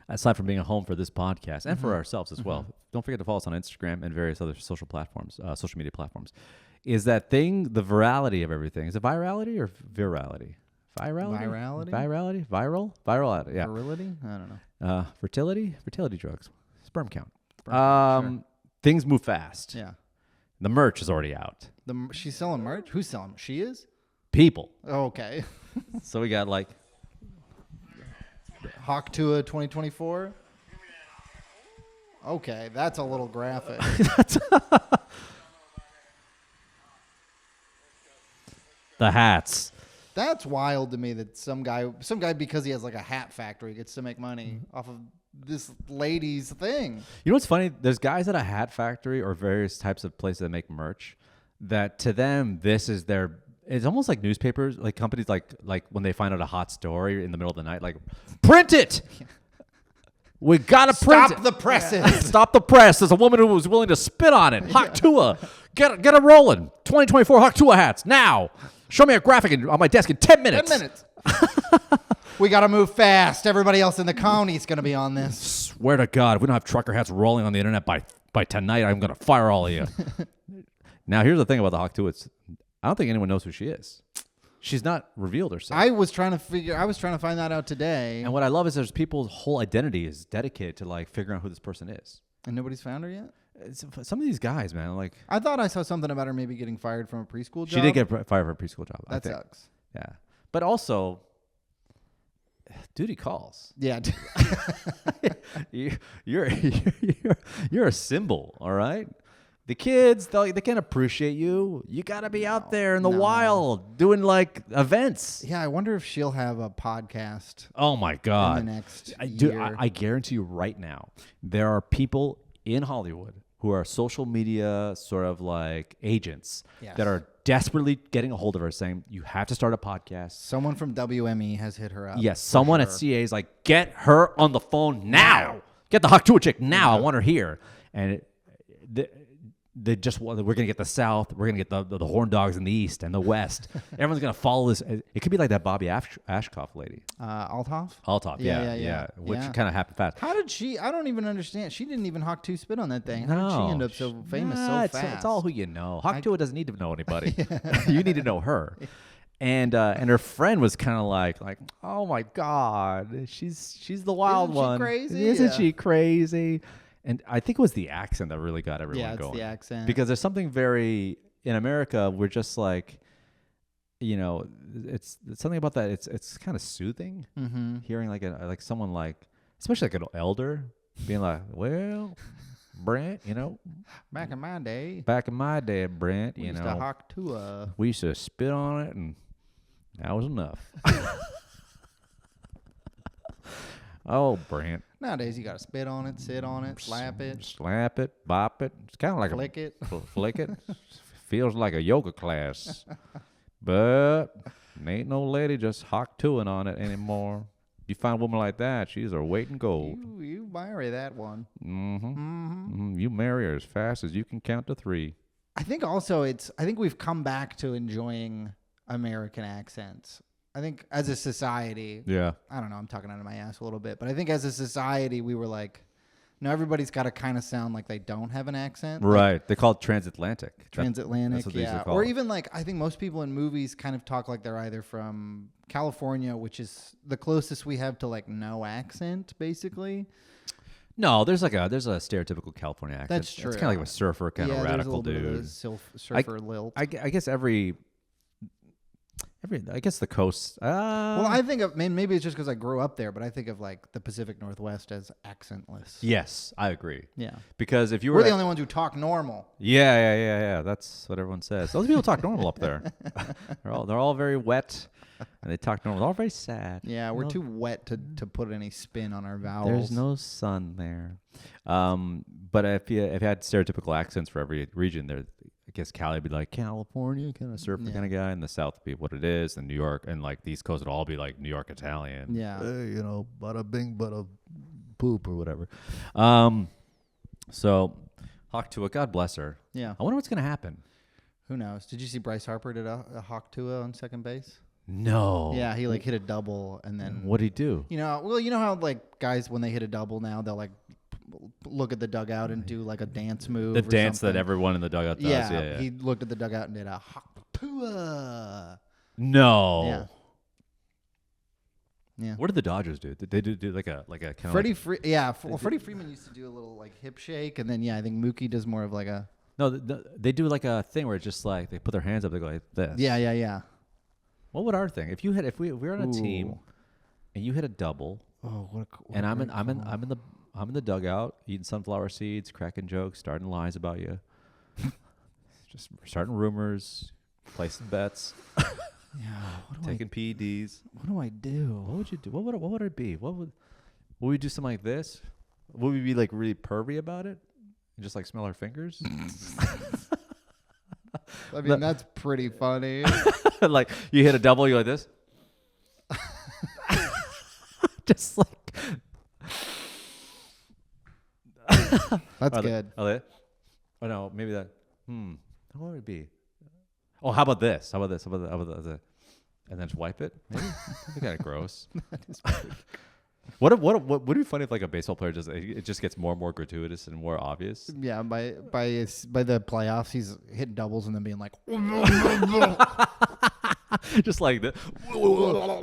aside from being a home for this podcast and for ourselves as well, don't forget to follow us on Instagram and various other social media platforms, is that thing, the virality of everything. Is it virality or virality? Virality? Virality, yeah. Virility? I don't know. Fertility drugs, sperm count. Sure. Things move fast. Yeah. The merch is already out. She's selling merch? Who's selling? She is? People. Oh, okay. So we got like Hawk Tuah 2024. Okay, that's a little graphic. The hats. That's wild to me that some guy because he has like a hat factory gets to make money off of this lady's thing. You know what's funny? There's guys at a hat factory or various types of places that make merch that to them this is their. It's almost like newspapers, like companies like when they find out a hot story in the middle of the night, like print it. We gotta print it. Stop the presses. Stop the press. There's a woman who was willing to spit on it. Hawk Tuah. Get it rolling. 2024 Hawk Tuah hats now. Show me a graphic on my desk in 10 minutes. 10 minutes. We got to move fast. Everybody else in the county's going to be on this. Swear to God, if we don't have trucker hats rolling on the internet by tonight, I'm going to fire all of you. Now, here's the thing about the Hawk Tuah. I don't think anyone knows who she is. She's not revealed herself. I was trying to find that out today. And what I love is there's people's whole identity is dedicated to like figuring out who this person is. And nobody's found her yet? Some of these guys, man, like I thought I saw something about her maybe getting fired from a preschool job. she did get fired from a preschool job. That sucks. Yeah. But also, duty calls. Yeah. You're a symbol, all right? The kids, they can't appreciate you. You got to be out there in the wild doing like events. Yeah, I wonder if she'll have a podcast. Oh my God. In the next year. I guarantee you right now, there are people in Hollywood who are social media sort of like agents that are desperately getting a hold of her saying, you have to start a podcast. Someone from WME has hit her up. Yes, someone at CA is like, get her on the phone now. Get the Hawk Tuah chick now. I want her here. And we're gonna get the South. We're gonna get the horn dogs in the East and the West. Everyone's gonna follow this. It could be like that Bobby Ashkoff lady. Althoff. Yeah. Which kind of happened fast. How did she? I don't even understand. She didn't even Hawk Tuah spit on that thing. How No, did she end up so famous so fast? It's all who you know. Hawk Tuah doesn't need to know anybody. You need to know her. And her friend was kind of like, oh my God, she's the wild one. Isn't she crazy? And I think it was the accent that really got everyone going. Yeah, it's the accent. Because there's something very in America. We're just like, it's something about that. It's kind of soothing. Mm-hmm. Hearing like someone like, especially like an elder, being like, well, Brent, back in my day, Brent, we used to Hawk Tuah. We used to spit on it, and that was enough. Oh, Brent. Nowadays, you got to spit on it, sit on it, slap it, bop it. It's kind of like flick it. Feels like a yoga class, but ain't no lady just Hawk Tuahing on it anymore. You find a woman like that, she's her weight in gold. You marry that one. You marry her as fast as you can count to 3. I think also I think we've come back to enjoying American accents. I think as a society, I don't know, I'm talking out of my ass a little bit, but I think as a society, we were like, no, everybody's got to kind of sound like they don't have an accent. Right. Like, they call it transatlantic. That's what they used to call it. Even like, I think most people in movies kind of talk like they're either from California, which is the closest we have to like no accent, basically. No, there's a stereotypical California accent. That's true. It's kind of like a surfer, kind of radical dude. Bit of surfer lilt. I guess I guess the coast. Well, I think of maybe it's just because I grew up there, but I think of like the Pacific Northwest as accentless. Yes, I agree. Yeah, because if we're the only ones who talk normal. Yeah. That's what everyone says. Those people talk normal up there. They're all very wet, and they talk normal. They're all very sad. Yeah, we're too wet to put any spin on our vowels. There's no sun there. But if you had stereotypical accents for every region, there. I guess Cali would be like California kind of surfer kind of guy, and the South would be what it is, and New York and like the East Coast would all be like New York Italian. Yeah, bada bing, bada poop or whatever. So Hawk Tuah, God bless her. Yeah, I wonder what's gonna happen. Who knows? Did you see Bryce Harper did a Hawk Tuah on second base? No. Yeah, he like hit a double and then. What'd he do? You know how like guys when they hit a double now they'll like look at the dugout and do like a dance move. The dance something. that everyone in the dugout does. Yeah. He looked at the dugout and did a Hawk Tuah. No. Yeah. What did the Dodgers do? Did they do like a kind of Freddie Freddie Freeman used to do a little like hip shake, and then I think Mookie does more of like a. No, they do like a thing where it's just like they put their hands up, they go like this. Yeah. What would our thing? If we were on a team, and you hit a double. Oh, what and I'm in the dugout eating sunflower seeds, cracking jokes, starting lies about you, just starting rumors, placing bets. Taking PEDs. What do I do? What would you do? What would it be? Would we do something like this? Would we be like really pervy about it? And just like smell our fingers? I mean, that's pretty funny. Like you hit a double, you're like this. Just like. That's good. Oh, no, maybe that. What would it be? Oh, how about this? How about this? And then just wipe it? Maybe? That'd be kind of gross. That is pretty good. What would be funny if like a baseball player just gets more and more gratuitous and more obvious? Yeah, by the playoffs, he's hitting doubles and then being like, just like that.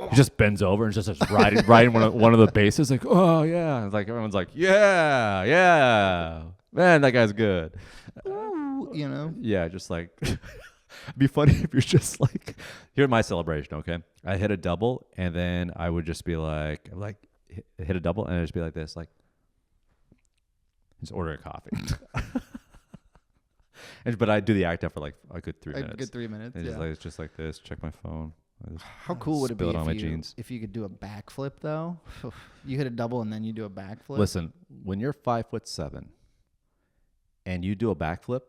He just bends over and just starts riding one of the bases. Like, oh yeah. It's like everyone's like, yeah, man, that guy's good. You know. Yeah, just like. It'd be funny if you're just like, here's my celebration. Okay, I hit a double, and then I would just be like hit a double, and I'd just be like this, like, just order a coffee. But I do the act out for like a good 3 minutes. A good 3 minutes. And Yeah. it's just like this. Check my phone. How cool would it be Spill it on my jeans. if you could do a backflip though? You hit a double and then you do a backflip. Listen, when you're 5'7" and you do a backflip,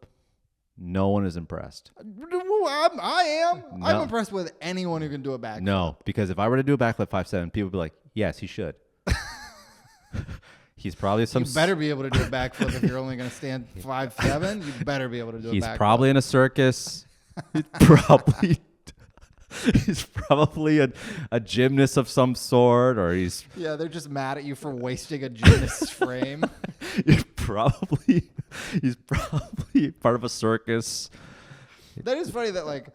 no one is impressed. I am. No. I'm impressed with anyone who can do a backflip. No, because if I were to do a backflip 5'7", people would be like, yes, he should. He's probably some. You better be able to do a backflip if you're only going to stand 5'7". You better be able to do a backflip. He's probably in a circus. He's probably a gymnast of some sort, or he's. Yeah, they're just mad at you for wasting a gymnast's frame. He's probably part of a circus. That is funny that like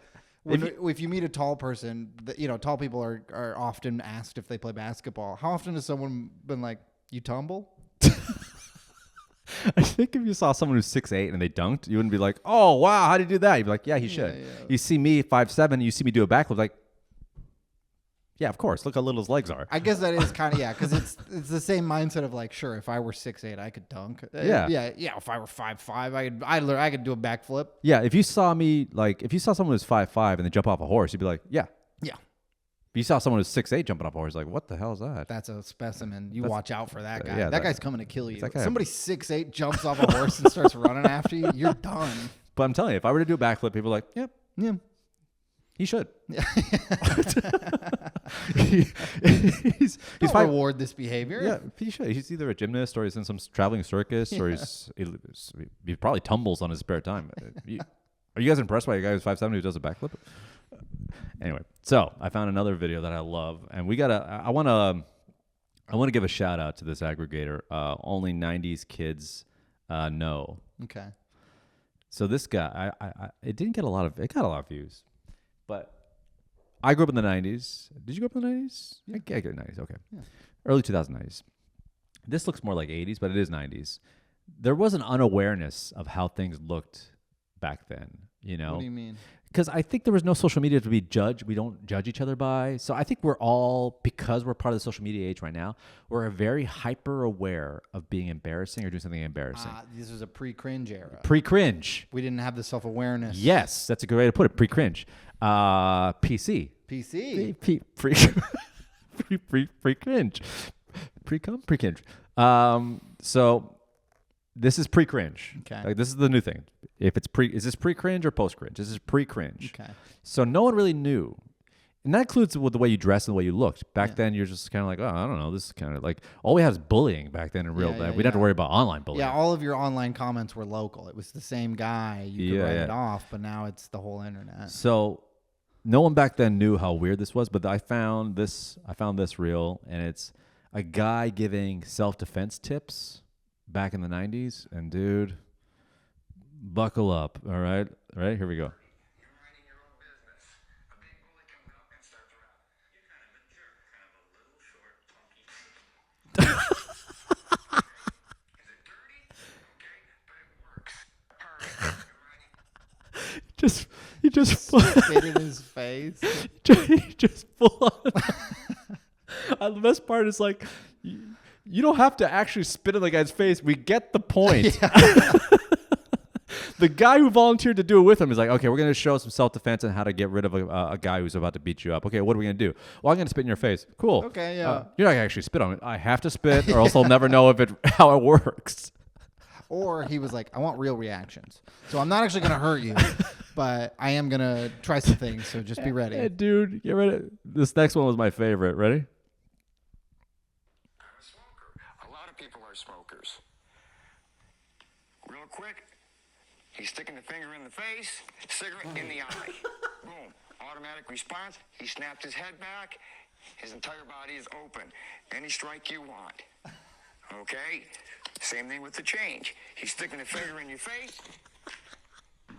if you meet a tall person, tall people are often asked if they play basketball. How often has someone been like, "You tumble"? I think if you saw someone who's 6'8" and they dunked, you wouldn't be like, "Oh wow, how did he do that?" You'd be like, "Yeah, he should." Yeah. You see me 5'7", you see me do a backflip, like, yeah, of course. Look how little his legs are. I guess that is kind of because it's the same mindset of like, sure, if I were 6'8", I could dunk. Yeah. If I were 5'5", I could do a backflip. Yeah, if you saw someone who's 5'5" and they jump off a horse, you'd be like, yeah. If you saw someone who's 6'8" jumping off a horse, like, what the hell is that? That's a specimen. Watch out for that guy. yeah, that guy's coming to kill you. that guy- Somebody 6'8" jumps off a horse and starts running after you, you're done. But I'm telling you, if I were to do a backflip, people are like, yep, Yeah. he should. He's Don't reward this behavior. Yeah, he should. He's either a gymnast or he's in some traveling circus or he probably tumbles on his spare time. Are you guys impressed by a guy who's 5'7" who does a backflip? Anyway, so I found another video that I love, and I want to give a shout out to this aggregator. Only 90s kids know. Okay. So this guy, it got a lot of views, but I grew up in the 90s. Did you grow up in the 90s? Yeah. I grew up in the 90s. Okay. Yeah. Early 2090s. This looks more like 80s, but it is 90s. There was an unawareness of how things looked back then. What do you mean? Because I think there was no social media to be judged. We don't judge each other by. So I think we're all, because we're part of the social media age right now, we're very hyper aware of being embarrassing or doing something embarrassing. This was a pre-cringe era. Pre-cringe. We didn't have the self-awareness. Yes, that's a good way to put it. Pre-cringe. PC. Pre-cringe. Pre-cum? Pre-cringe. So this is pre-cringe. Okay. Like, this is the new thing. If it's is this pre-cringe or post-cringe? This is pre-cringe. Okay. So no one really knew. And that includes with the way you dress and the way you looked. Back then, you're just kind of like, oh, I don't know. This is kind of like, all we had is bullying back then in real life. We didn't have to worry about online bullying. Yeah, all of your online comments were local. It was the same guy. You could write it off, but now it's the whole internet. So no one back then knew how weird this was, but I found this reel, and it's a guy giving self-defense tips back in the 90s. And dude, buckle up, all right? All right, here we go. He just spit in his face. He just full on. The best part is like, you don't have to actually spit in the guy's face. We get the point. Yeah. The guy who volunteered to do it with him is like, okay, we're going to show some self-defense and how to get rid of a guy who's about to beat you up. Okay, what are we going to do? Well, I'm going to spit in your face. Cool. Okay, yeah. You're not going to actually spit on it. I have to spit, or else I'll never know how it works. Or he was like, I want real reactions. So I'm not actually going to hurt you, but I am going to try some things, so just be ready. Hey, dude, get ready. This next one was my favorite. Ready? I'm a smoker. A lot of people are smokers. Real quick, he's sticking the finger in the face, cigarette in the eye. Boom. Automatic response. He snapped his head back. His entire body is open. Any strike you want. Okay? Same thing with the change. He's sticking the finger in your face,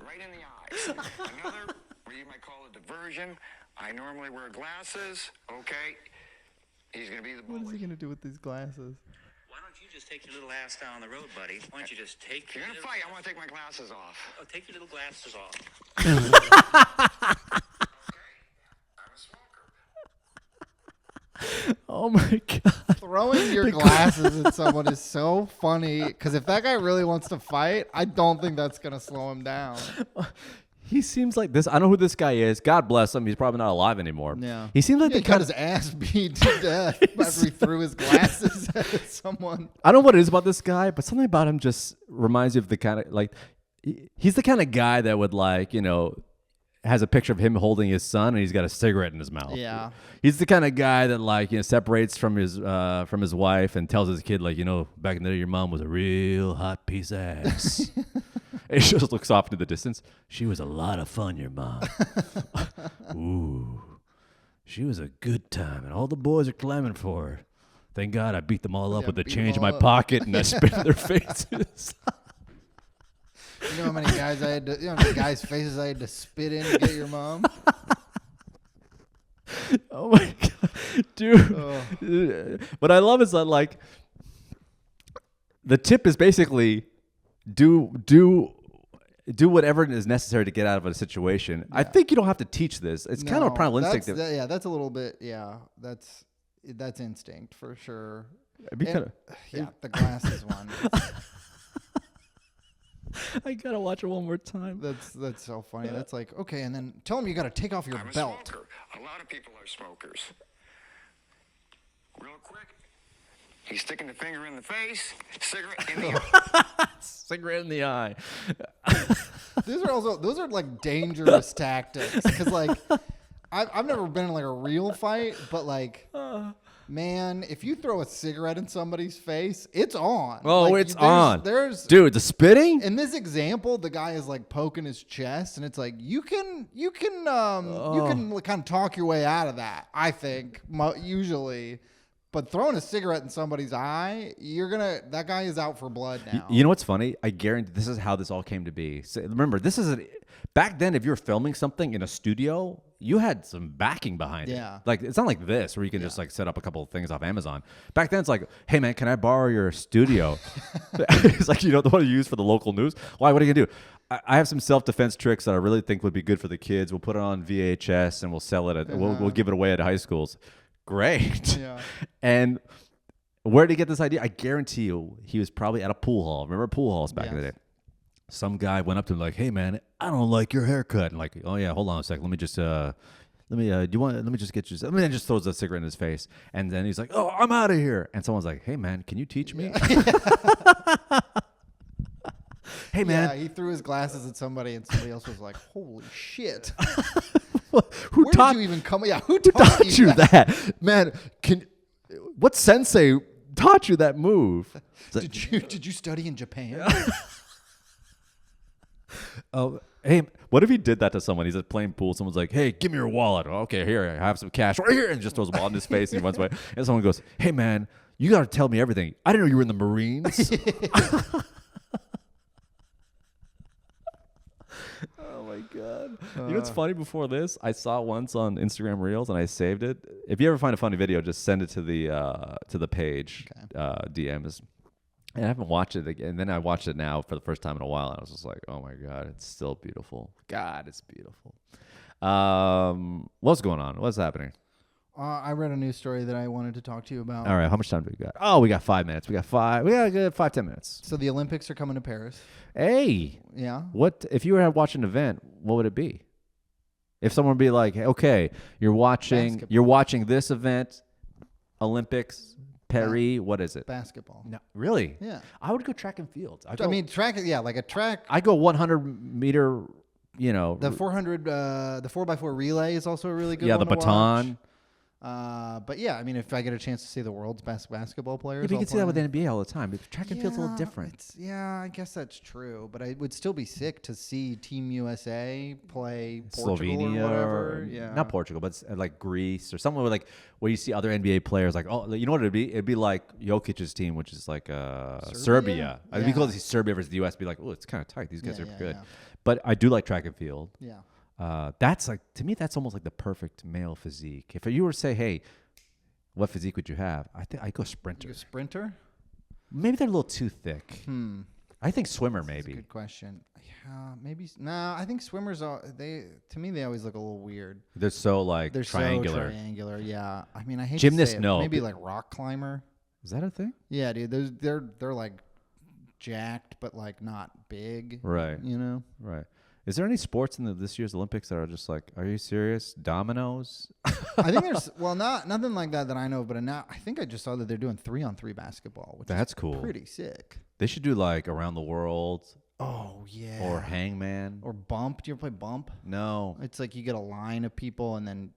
right in the eyes. Another, what you might call a diversion. I normally wear glasses, okay? He's going to be the bully. What is he gonna do with these glasses? Why don't you just take your little ass down the road, buddy? Why don't you just take If you're your going to little... fight, I want to take my glasses off. Oh, take your little glasses off. Okay? I'm a smoker. Oh my god. Throwing your glasses at someone is so funny because if that guy really wants to fight, I don't think that's gonna slow him down. He seems like this. I don't know who this guy is. God bless him. He's probably not alive anymore. Yeah. He seems like He the got kind his ass beat to death after he threw his glasses at someone. I don't know what it is about this guy, but something about him just reminds you of the kind of like he's the kind of guy that would like, you know, has a picture of him holding his son and he's got a cigarette in his mouth. Yeah. He's the kind of guy that like, you know, separates from his wife and tells his kid like, you know, back in the day your mom was a real hot piece of ass. And he just looks off into the distance. She was a lot of fun, your mom. Ooh. She was a good time and all the boys are clamoring for her. Thank God I beat them all up Yeah, with the beat change in them my all up. pocket and I spit in their faces. You know how many guys I had to, you know how many guys' faces I had to spit in to get your mom? Oh my god, dude! What I love is that like the tip is basically do whatever is necessary to get out of a situation. I think you don't have to teach this. It's kind of a primal instinct. That's a little bit. Yeah, that's instinct for sure. It'd be And- kind of. yeah, the glasses one. I gotta watch it one more time. That's so funny. That's like, okay, and then tell him you got to take off your I'm a belt. smoker. A lot of people are smokers. Real quick, he's sticking the finger in the face, cigarette in the eye. Cigarette in the eye. Those are like dangerous tactics because like I've never been in like a real fight, but like. Man, if you throw a cigarette in somebody's face, it's on. Oh, Like, it's on. There's Dude, the spitting? in this example, the guy is like poking his chest, and it's like you can kind of talk your way out of that. I think usually, but throwing a cigarette in somebody's eye, that guy is out for blood now. You know what's funny? I guarantee this is how this all came to be. So remember, back then, if you were filming something in a studio, you had some backing behind it. Yeah. Like, it's not like this where you can just like set up a couple of things off Amazon. Back then, it's like, hey, man, can I borrow your studio? It's like, you know, the one you use for the local news. Why? What are you going to do? I have some self-defense tricks that I really think would be good for the kids. We'll put it on VHS and we'll sell it. We'll give it away at high schools. Great. Yeah. And where did he get this idea? I guarantee you he was probably at a pool hall. Remember pool halls back in the Yes. day? Some guy went up to him like, "Hey man, I don't like your haircut." And like, "Oh yeah, hold on a second. Let me just let me just get you." I mean, just throws a cigarette in his face, and then he's like, "Oh, I'm out of here." And someone's like, "Hey man, can you teach me?" Hey man, Yeah, he threw his glasses at somebody, and somebody else was like, "Holy shit! who Where taught did you even come? Yeah, who who taught, taught you that, man? What sensei taught you that move? It's like, Did you study in Japan? oh, hey, what if he did that to someone? He's at playing pool. Someone's like, "Hey, give me your wallet." Okay, here, I have some cash right here, and just throws a wallet in his face and he runs away. And someone goes, "Hey, man, you got to tell me everything. I didn't know you were in the Marines." Oh my god! You know what's funny? Before this, I saw it once on Instagram Reels, and I saved it. If you ever find a funny video, just send it to the page, DMs. And I haven't watched it again. And then I watched it now for the first time in a while, and I was just like, "Oh my god, it's still beautiful. God, it's beautiful." What's going on? What's happening? I read a news story that I wanted to talk to you about. All right, how much time do we got? Oh, we got 5 minutes. We got a good 5-10 minutes. So the Olympics are coming to Paris. Hey, Yeah. what if you were to watch an event? What would it be? If someone would be like, "Okay, you're watching this event, Olympics, Paris. What is it?" Basketball. No, really? Yeah. I would go track and field. I mean, track. Yeah, like a track. I go 100 meter. You know, The 400, the 4x4 relay is also a really good yeah, one the to baton. watch. But yeah, I mean, if I get a chance to see the world's best basketball players, Yeah, but you I'll can see that with play. the NBA all the time. But track and field's a little different. Yeah, I guess that's true. But I would still be sick to see Team USA play Portugal Slovenia, or whatever. Yeah, not Portugal, but like Greece or somewhere like where you see other NBA players. Like, oh, you know what it'd be? It'd be like Jokic's team, which is like Serbia. It'd be cool to see Serbia versus the US. Be like, oh, it's kind of tight. These guys Yeah, are yeah, good. yeah. But I do like track and field. Yeah. That's like, to me, that's almost like the perfect male physique. If you were to say, hey, what physique would you have? I think I'd go sprinter. You a sprinter? Maybe they're a little too thick. I think swimmer, That's maybe. a good question. Yeah, maybe. No, I think swimmers are to me they always look a little weird. They're so like They're triangular. so triangular. Yeah, I mean I hate Gymnast, to say it, no. maybe like rock climber. Is that a thing? Yeah, dude. They're like jacked, but like not big. Right. You know. Right. Is there any sports in this year's Olympics that are just like, are you serious? Dominoes? I think there's nothing like that I know of, but now I think I just saw that they're doing 3-on-3 basketball, which That's is cool. pretty sick. They should do like around the world Oh yeah. or hangman. Or bump. Do you ever play bump? No. It's like you get a line of people and then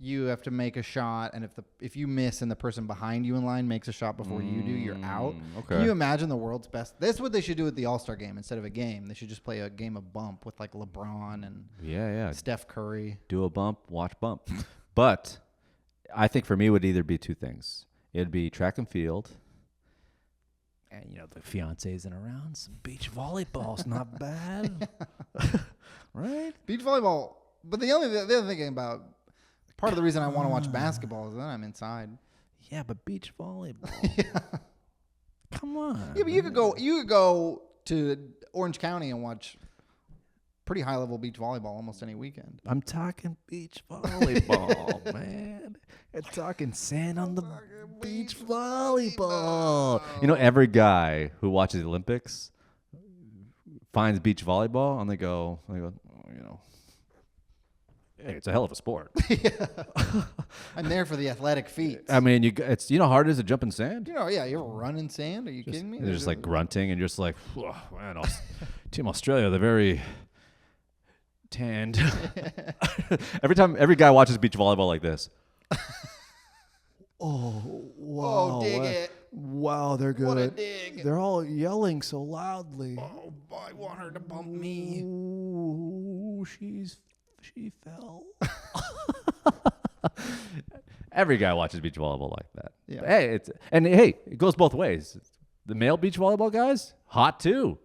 you have to make a shot, and if you miss and the person behind you in line makes a shot before you do, you're out. Okay. Can you imagine the world's best? That's what they should do with the All-Star game instead of a game. They should just play a game of bump with like LeBron and Yeah. Steph Curry. Do a bump, watch bump. But I think for me it would either be two things. It'd be track and field. And, the fiance isn't around. Some beach volleyball's not bad. Right? Beach volleyball. But the other thing about part of the reason I want to watch basketball is then I'm inside. Yeah, but beach volleyball. Come on. Yeah, but you could go to Orange County and watch pretty high level beach volleyball almost any weekend. I'm talking beach volleyball, man. I'm talking sand on the beach volleyball. Every guy who watches the Olympics finds beach volleyball, and they go, hey, it's a hell of a sport. I'm there for the athletic feats. I mean, it's how hard it is to jump in sand. You ever run in sand? Are you kidding me? They're just like grunting and just like, man, Team Australia, they're very tanned. Every guy watches beach volleyball like this. Oh, wow. Oh, dig it. Wow, they're good. What a dig. They're all yelling so loudly. Oh, I want her to bump me. Ooh, she fell. Every guy watches beach volleyball like that. Yeah. Hey, it goes both ways. The male beach volleyball guys, hot too.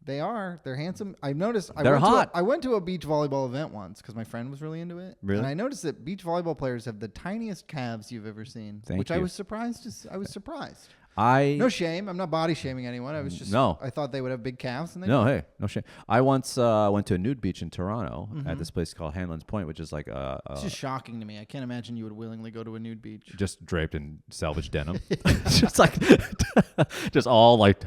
They are. They're handsome. I've noticed. They're hot. I went to a beach volleyball event once because my friend was really into it. Really? And I noticed that beach volleyball players have the tiniest calves you've ever seen. Thank I you. was surprised. I was surprised. No shame. I'm not body shaming anyone. I was just. No. I thought they would have big calves. And they No, don't. hey, no shame. I once went to a nude beach in Toronto at this place called Hanlon's Point, which is like It's just shocking to me. I can't imagine you would willingly go to a nude beach. just draped in salvage denim. Just like, just all like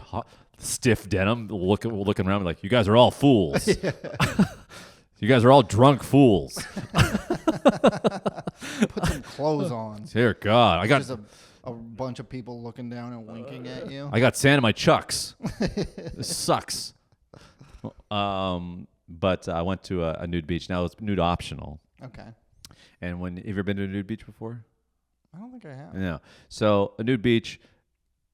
stiff denim, looking around like, you guys are all fools. You guys are all drunk fools. Put some clothes on. Dear God, I got Just a bunch of people looking down and winking at you. I got sand in my chucks. This sucks. But I went to a nude beach. Now it's nude optional. Okay. And have you ever been to a nude beach before? I don't think I have. Yeah. So a nude beach,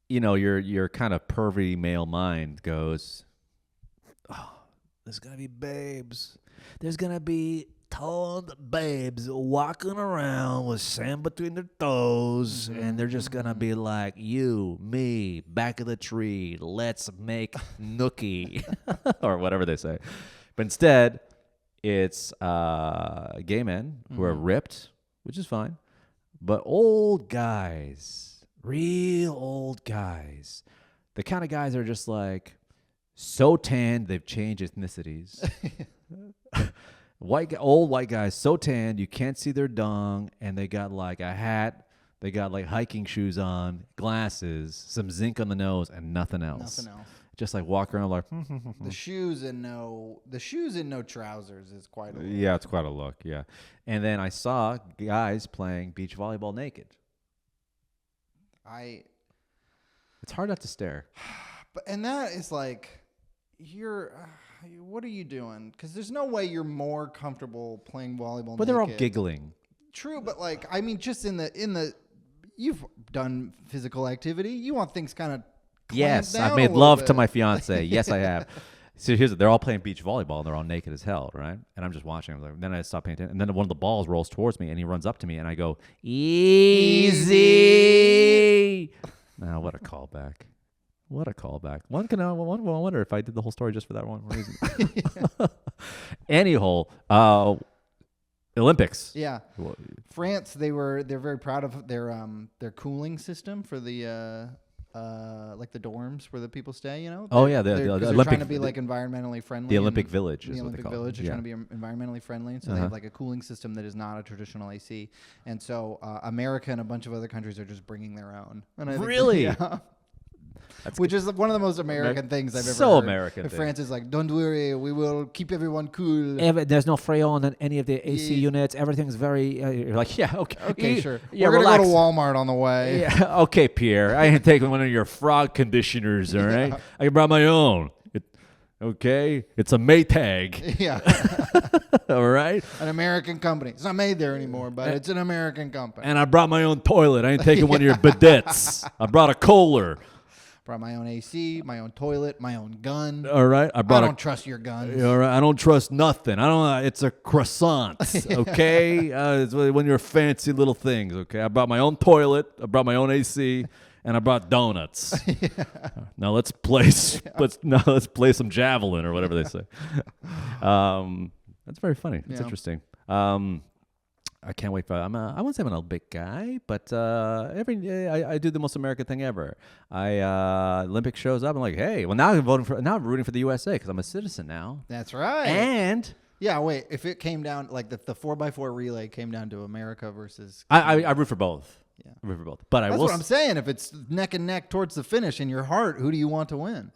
your kind of pervy male mind goes, oh, there's gonna be babes. There's gonna be toned babes walking around with sand between their toes, and they're just gonna be like, you, me, back of the tree, let's make nookie, or whatever they say. But instead, it's gay men who are ripped, which is fine, but old guys, real old guys, the kind of guys that are just like so tanned they've changed ethnicities. Old white guys so tanned you can't see their dong, and they got like a hat, they got like hiking shoes on, glasses, some zinc on the nose, and nothing else. Nothing else. Just like walk around like The shoes and no trousers is quite a look. yeah, it's quite a look. Yeah, and then I saw guys playing beach volleyball naked. It's hard not to stare. And that is like, what are you doing? Because there's no way you're more comfortable playing volleyball. But they're all naked. giggling. True, but like, I mean, just in the, you've done physical activity. You want things kind of. Yes, down I've a made little love bit. to my fiance. Yes, I have. So they're all playing beach volleyball, and they're all naked as hell, right? And I'm just watching. I'm like, then I stop paying attention. And then one of the balls rolls towards me, and he runs up to me, and I go, easy. Now, what a callback. What a callback. One wonder if I did the whole story just for that one reason. Anyhow, Olympics. Yeah. France, they're very proud of their cooling system for the like the dorms where the people stay, you know? Oh, yeah. They're Olympic, trying to be like environmentally friendly. The Olympic Village is the what they Olympic call Village it. is trying to be environmentally friendly. And so they have like a cooling system that is not a traditional AC. And so America and a bunch of other countries are just bringing their own. And I think Really? Yeah. Which is one of the most American things I've ever So heard. American And thing. France is like, don't worry, we will keep everyone cool. There's no Freon in any of the AC units. Everything's very. You're like, yeah, okay. Okay, sure. Yeah, We're going to go to relax. Walmart on the way. Yeah, okay, Pierre. I ain't taking one of your frog conditioners, all right? I brought my own. Okay? It's a Maytag, Yeah. all right? An American company. It's not made there anymore, but it's an American company. And I brought my own toilet. I ain't taking one of your bidets. I brought a Kohler, Brought my own AC, my own toilet, my own gun. all right? I don't trust your guns. All right, I don't trust nothing. I don't. It's a croissant, okay? It's one of your fancy little things, okay? I brought my own toilet. I brought my own AC, and I brought donuts. Now let's play. Let's play some javelin or whatever they say. That's very funny. It's Yeah. interesting. I can't wait for. I won't say I'm an Olympic guy, but every day I do the most American thing ever. Olympic shows up. I'm like, hey, well now I'm rooting for the USA because I'm a citizen now. That's right. And yeah, wait. If it came down, like the 4x4 relay came down to America versus. I root for both. Yeah. I root for both. But I That's will. what I'm saying. If it's neck and neck towards the finish in your heart, who do you want to win?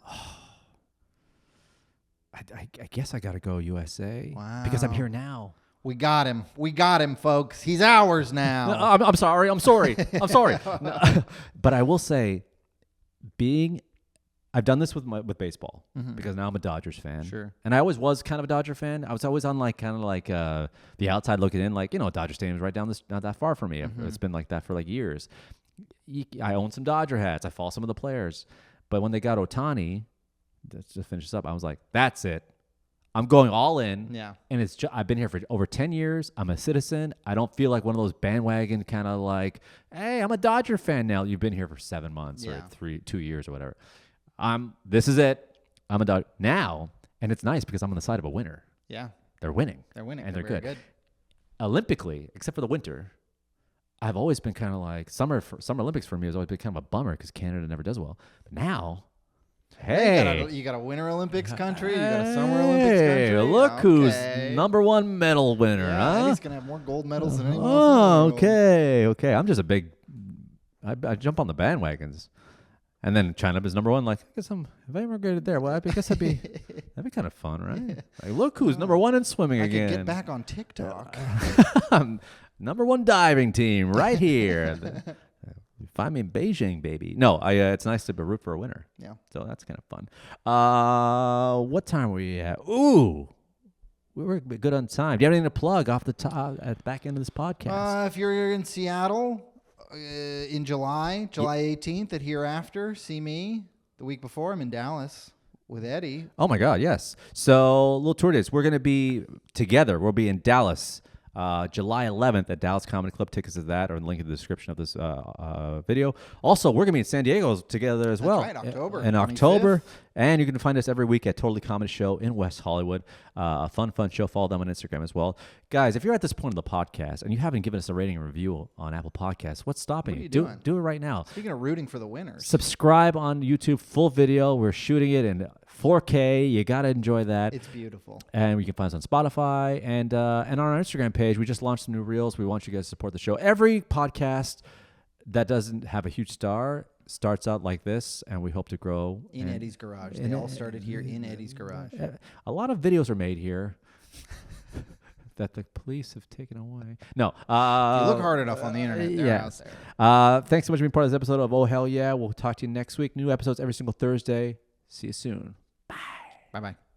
I guess I got to go USA. Wow. Because I'm here now. We got him. We got him, folks. He's ours now. No, I'm sorry. I'm sorry. No, but I will say, I've done this with baseball because now I'm a Dodgers fan. Sure. And I always was kind of a Dodger fan. I was always on the outside looking in, like, Dodger Stadium's right down this, not that far from me. It's been like that for like years. I own some Dodger hats. I follow some of the players. But when they got Ohtani, to finish this up, I was like, that's it. I'm going all in. Yeah. And I've been here for over 10 years. I'm a citizen. I don't feel like one of those bandwagon kind of like, hey, I'm a Dodger fan now. You've been here for 7 months or 2 years or whatever. This is it. I'm a Dodger now. And it's nice because I'm on the side of a winner. Yeah. They're winning. They're winning. And they're very good. Olympically, except for the winter, I've always been kind of like, Summer Olympics for me has always been kind of a bummer because Canada never does well. But now, hey. You got a Winter Olympics country. You got a Summer Olympics country. Hey, look who's Okay. number one medal winner, Yeah, huh? he's going to have more gold medals than anyone Oh, else. okay. I'm just a big. I jump on the bandwagons, and then China is number one. Like, I guess if I immigrated there, well, I guess that'd be kind of fun, right? Like, look who's number one in swimming I again. could get back on TikTok. Number one diving team right here. Find me in Beijing, baby. No, it's nice to root for a winner. Yeah. So that's kind of fun. What time were we at? Ooh. We were good on time. Do you have anything to plug off the top at the back end of this podcast? If you're in Seattle in July 18th at Hereafter, see me. The week before, I'm in Dallas with Eddie. Oh, my God, yes. So, little tour dates. We're going to be together. We'll be in Dallas July 11th at Dallas Comedy Club. Tickets to that are in the link in the description of this video. Also, we're going to be in San Diego together as well. That's right, October. In 25th. October. And you can find us every week at Totally Comedy Show in West Hollywood. A fun show. Follow them on Instagram as well. Guys, if you're at this point of the podcast and you haven't given us a rating and review on Apple Podcasts, what's stopping What are you Do doing? it right now. Speaking of rooting for the winners. Subscribe on YouTube, full video. We're shooting it in 4K. You got to enjoy that. It's beautiful. And you can find us on Spotify and on our Instagram page. We just launched some new reels. We want you guys to support the show. Every podcast that doesn't have a huge star starts out like this, and we hope to grow. In Eddie's garage. They all started here in Eddie's garage. A lot of videos are made here that the police have taken away. No. If you look hard enough on the internet, they're out yes. there. Thanks so much for being part of this episode of Oh Hell Yeah. We'll talk to you next week. New episodes every single Thursday. See you soon. Bye-bye.